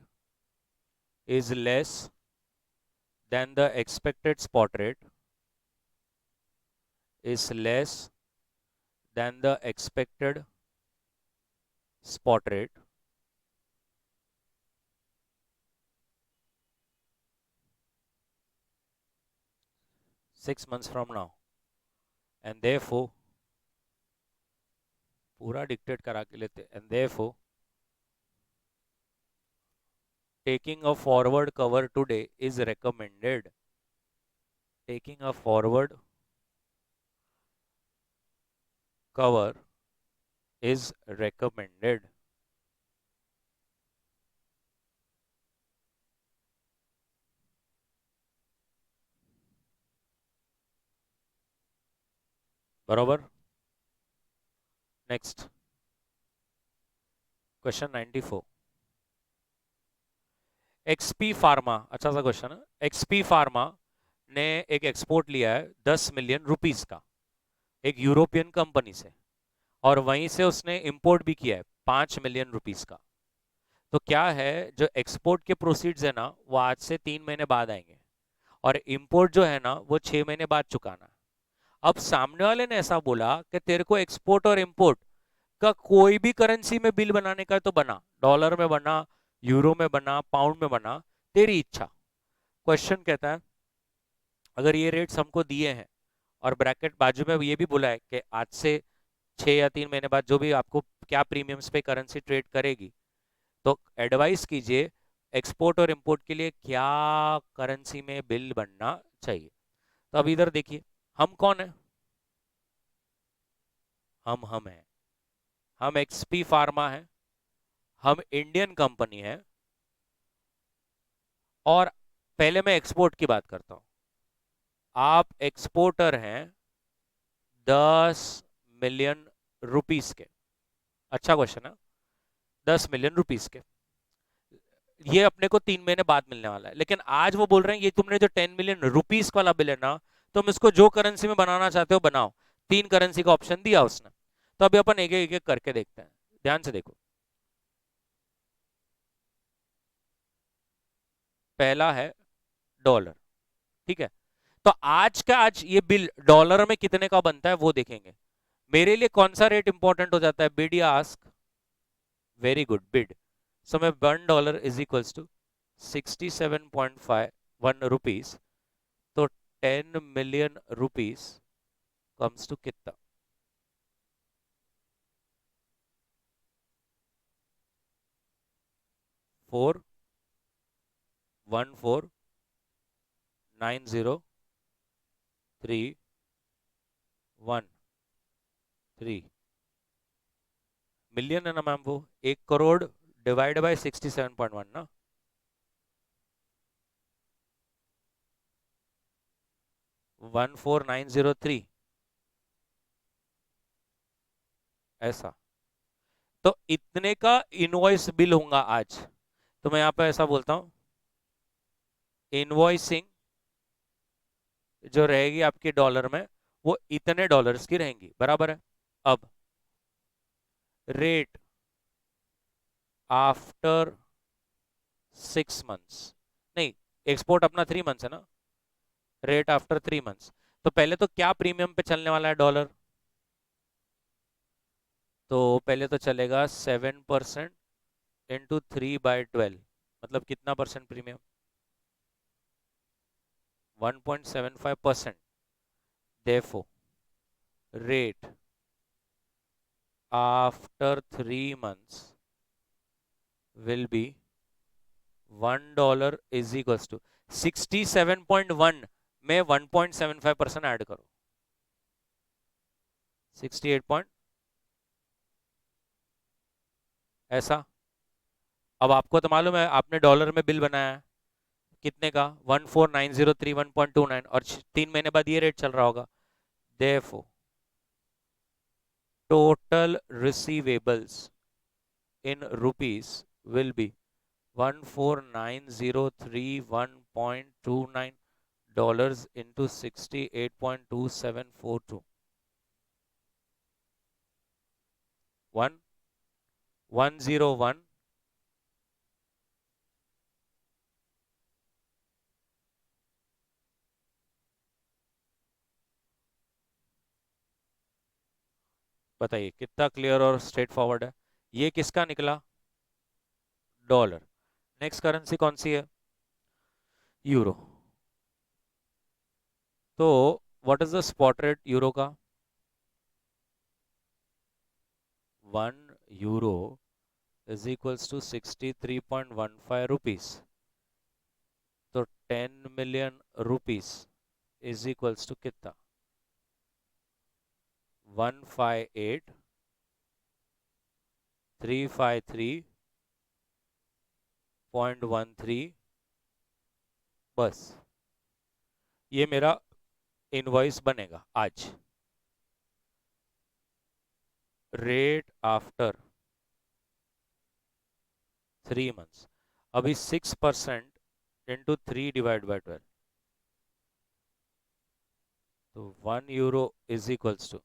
S1: is less than the expected spot rate, is less than the expected spot rate, 6 months from now, and therefore पूरा dictate करा के लेते, and therefore taking a forward cover today is recommended, taking a forward cover is recommended। बराबर। Next question 94, XP pharma, अच्छा सा question है। XP pharma ने एक एक्सपोर्ट लिया है 10 मिलियन रुपीस का एक यूरोपियन कंपनी से, और वहीं से उसने इंपोर्ट भी किया है 5 मिलियन रुपीस का। तो क्या है, जो एक्सपोर्ट के प्रोसीड्स है ना, वो आज से 3 महीने बाद आएंगे, और इंपोर्ट जो है ना, वो 6 महीने बाद चुकाना है। अब सामने वाले ने ऐसा बोला कि तेरे को एक्सपोर्ट और इंपोर्ट का कोई भी करेंसी में बिल बनाने का है तो बना, डॉलर में बना, यूरो में बना, पाउंड में बना, तेरी इच्छा। क्वेश्चन कहता है अगर ये रेट्स हमको दिए हैं, और ब्रैकेट बाजू में ये भी बोला है कि आज से 6 या 3 महीने बाद जो भी आपको क्या प्रीमियम्स पे करेंसी ट्रेड करेगी, तो एडवाइस कीजिए एक्सपोर्ट और इंपोर्ट के लिए क्या करेंसी में बिल बनना चाहिए। तो अब इधर देखिए, हम कौन है? हम हैं, हम एक्सपी फार्मा है, हम इंडियन कंपनी है। और पहले मैं एक्सपोर्ट की बात करता हूं। आप एक्सपोर्टर हैं 10 मिलियन रुपीस के, अच्छा क्वेश्चन है, 10 मिलियन रुपीस के, ये अपने को 3 महीने बाद मिलने वाला है। लेकिन आज वो बोल रहे हैं ये तुमने जो 10 मिलियन रुपीस वाला बिल है ना, तुम इसको जो करेंसी में बनाना चाहते हो बनाओ। 3 करेंसी का ऑप्शन दिया उसने। तो अभी अपन एक एक करके देखते हैं, ध्यान से देखो। पहला है डॉलर, ठीक है। तो आज का आज ये बिल डॉलर में कितने का बनता है वो देखेंगे। मेरे लिए कौन सा रेट इंपॉर्टेंट हो जाता है, बिड या ask? Very good, bid. So मैं $1 इज इक्वल्स टू 67.51 रुपीज। तो 10 million rupees comes to कितना? 4 1 4 9 0 3 1 3 मिलियन है ना मैम? वो 1 करोड़ डिवाइड बाय 67.1 ना? One four nine zero three ऐसा। तो इतने का इनवॉइस बिल होगा आज। तो मैं यहाँ पे ऐसा बोलता हूँ, इनवॉइसिंग जो रहेगी आपके डॉलर में, वो इतने डॉलर्स की रहेंगी, बराबर है। अब रेट आफ्टर 6 मंथ्स, नहीं, एक्सपोर्ट अपना 3 मंथ्स है ना, रेट आफ्टर 3 मंथ्स। तो पहले तो क्या प्रीमियम पे चलने वाला है डॉलर? तो पहले तो चलेगा 7% इंटू 3/12, मतलब कितना percent premium? 1.75%। therefore rate after 3 months will be $1 is equals to 67.1 में 1.75% ऐड करो, 68 ऐसा। अब आपको तो मालूम है, आपने डॉलर में बिल बनाया है कितने का? 14903 1.29, और 3 महीने बाद ये रेट चल रहा होगा। therefore total receivables in rupees will be 14903.29 into 68.2742, 1101। बताइए कितना क्लियर और स्ट्रेट फॉरवर्ड है? ये किसका निकला? डॉलर। नेक्स्ट करेंसी कौन सी है? यूरो। तो what is the spot rate euro का? 1 euro is equals to 63.15 rupees. तो 10 million rupees is equals to कितना? 158,353.13। बस ये मेरा इनवॉइस बनेगा आज। रेट आफ्टर 3 मंथ्स, अभी 6% इंटू 3/12, तो 1 यूरो इज इक्वल्स टू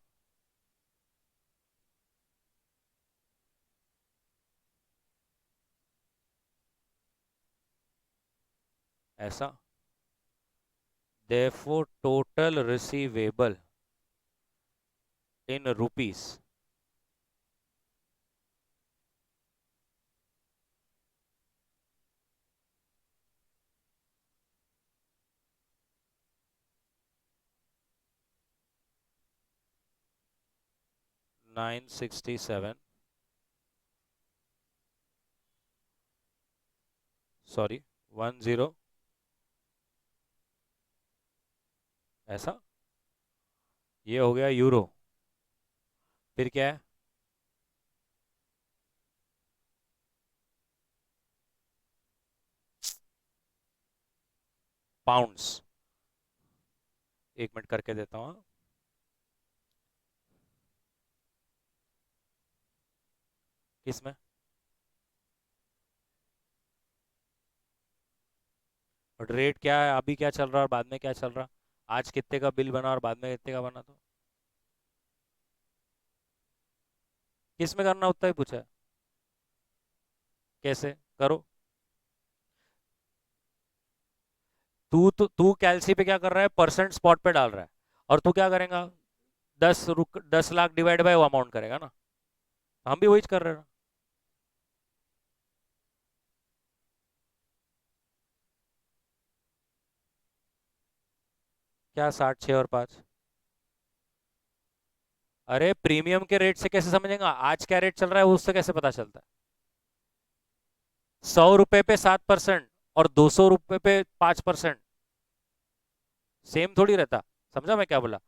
S1: ऐसा। therefore total receivable in rupees $967, sorry 10 ऐसा। ये हो गया यूरो। फिर क्या है? पाउंड्स। एक मिनट करके देता हूँ। किसमें? और रेट क्या है अभी, क्या चल रहा है और बाद में क्या चल रहा? आज कितने का बिल बना और बाद में कितने का बना? तो किस में करना उतना ही पूछा है। कैसे करो? तू कैलसी पे क्या कर रहा है? परसेंट स्पॉट पे डाल रहा है। और तू क्या करेगा? 10 लाख डिवाइड बाय वो अमाउंट करेगा ना। हम भी वही कर रहे हैं। क्या 66 और 5? अरे प्रीमियम के रेट से कैसे समझेगा, आज क्या रेट चल रहा है उससे कैसे पता चलता है? 100 रुपए पे 7% और 200 रुपए पे 5%, सेम थोड़ी रहता। समझा मैं क्या बोला?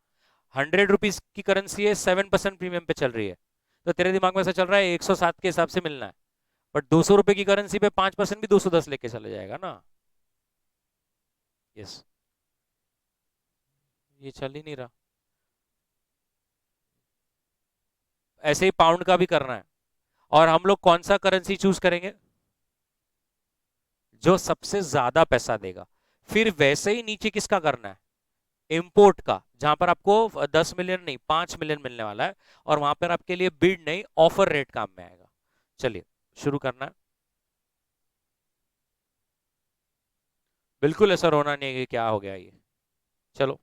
S1: 100 रुपीज की करेंसी है, 7% प्रीमियम पे चल रही है, तो तेरे दिमाग में ऐसा चल रहा है 107 के हिसाब से मिलना है। बट 200 रुपए की करेंसी पे 5% भी 210 लेके चले जाएगा ना। यस। ये चल ही नहीं रहा। ऐसे ही पाउंड का भी करना है। और हम लोग कौन सा करेंसी चूज करेंगे? जो सबसे ज्यादा पैसा देगा। फिर वैसे ही नीचे किसका करना है? इंपोर्ट का, जहां पर आपको 10 मिलियन नहीं 5 मिलियन मिलने वाला है। और वहां पर आपके लिए बिड नहीं, ऑफर रेट काम में आएगा। चलिए, शुरू करना है। बिल्कुल ऐसा रोना नहीं है कि क्या हो गया ये। चलो।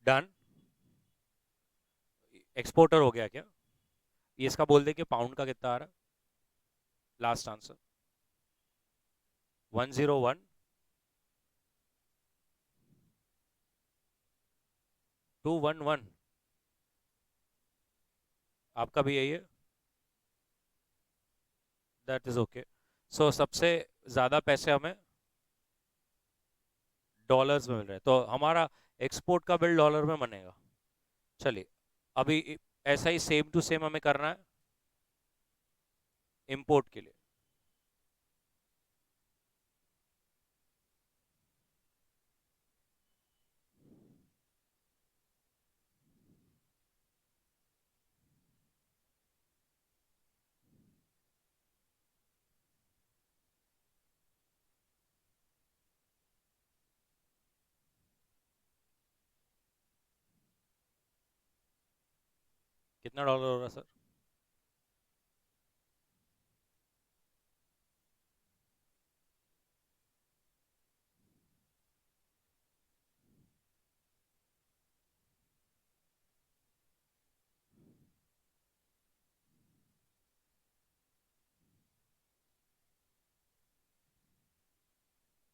S1: डन। एक्सपोर्टर हो गया क्या? ये इसका बोल दे कि पाउंड का कितना आ रहा है। Last answer 101 211। आपका भी यही है? That is okay. सो सबसे ज़्यादा पैसे हमें डॉलर्स में मिल रहे हैं, तो हमारा एक्सपोर्ट का बिल डॉलर में बनेगा। चलिए, अभी ऐसा ही सेम टू सेम हमें करना है इंपोर्ट के लिए। कितना डॉलर हो रहा है सर?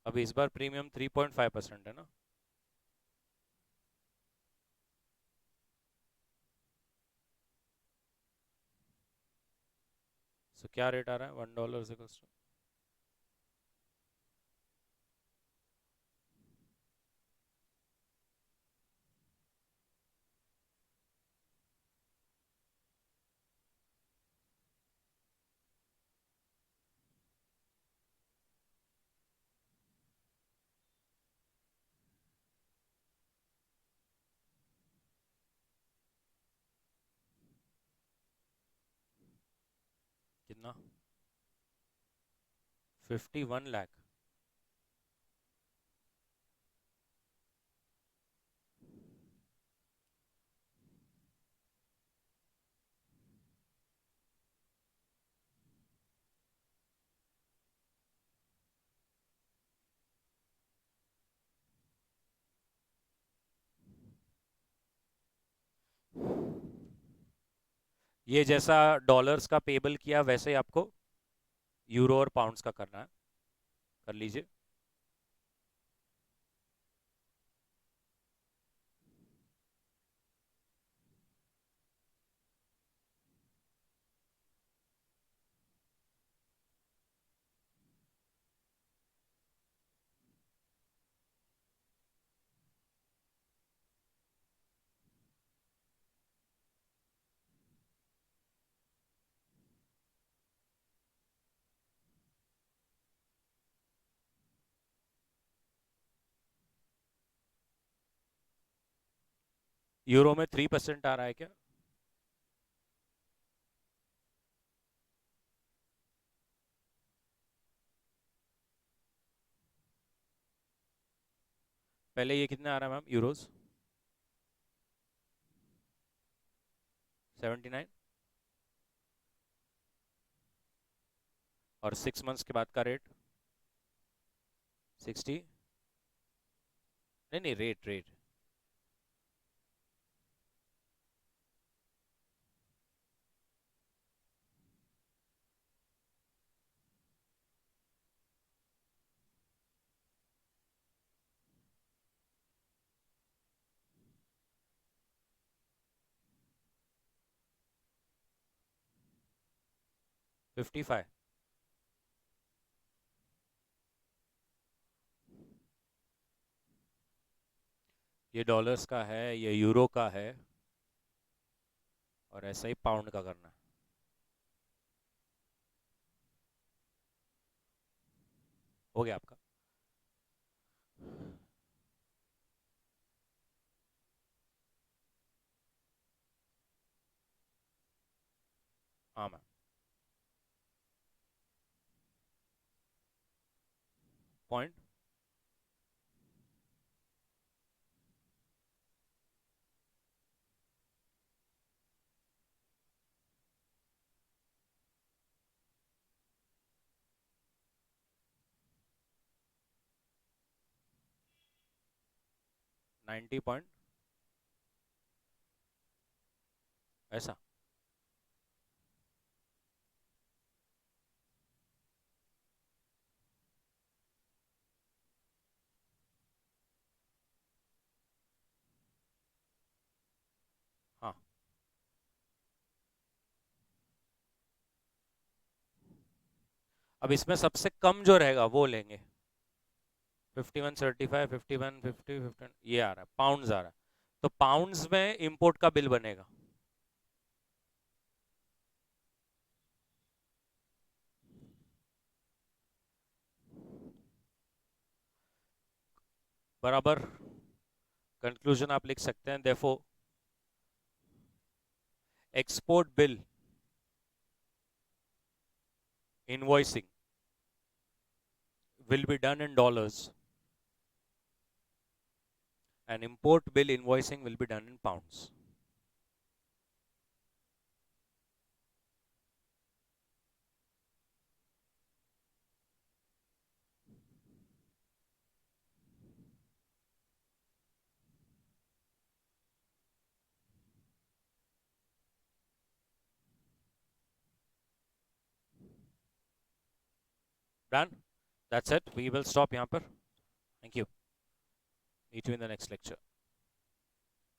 S1: अभी इस बार प्रीमियम 3.5% है ना? सो क्या रेट आ रहा है? $1 से कस्ट। कितना? 51 लाख? ये जैसा डॉलर्स का पेबल किया वैसे ही आपको यूरो और पाउंड्स का करना है। कर लीजिए। यूरो में 3% आ रहा है क्या? पहले ये कितने आ रहा है मैम यूरोस? 79। और 6 मंथ्स के बाद का रेट? 60। नहीं नहीं, रेट रेट। 55। ये डॉलर्स का है, ये यूरो का है, और ऐसा ही पाउंड का करना है। हो गया आपका। हाँ मैम। पॉइंट। 90 पॉइंट ऐसा। हाँ, अब इसमें सबसे कम जो रहेगा वो लेंगे। 51.75, 51.50, 15, ये आ रहा है, पाउंड्स आ रहा है। तो पाउंड्स में इंपोर्ट का बिल बनेगा। बराबर। कंक्लूजन आप लिख सकते हैं, देफो export bill invoicing will be done in dollars and import bill invoicing will be done in pounds. Done? That's it. We will stop यहाँ पर. Thank you. Meet you in the next lecture.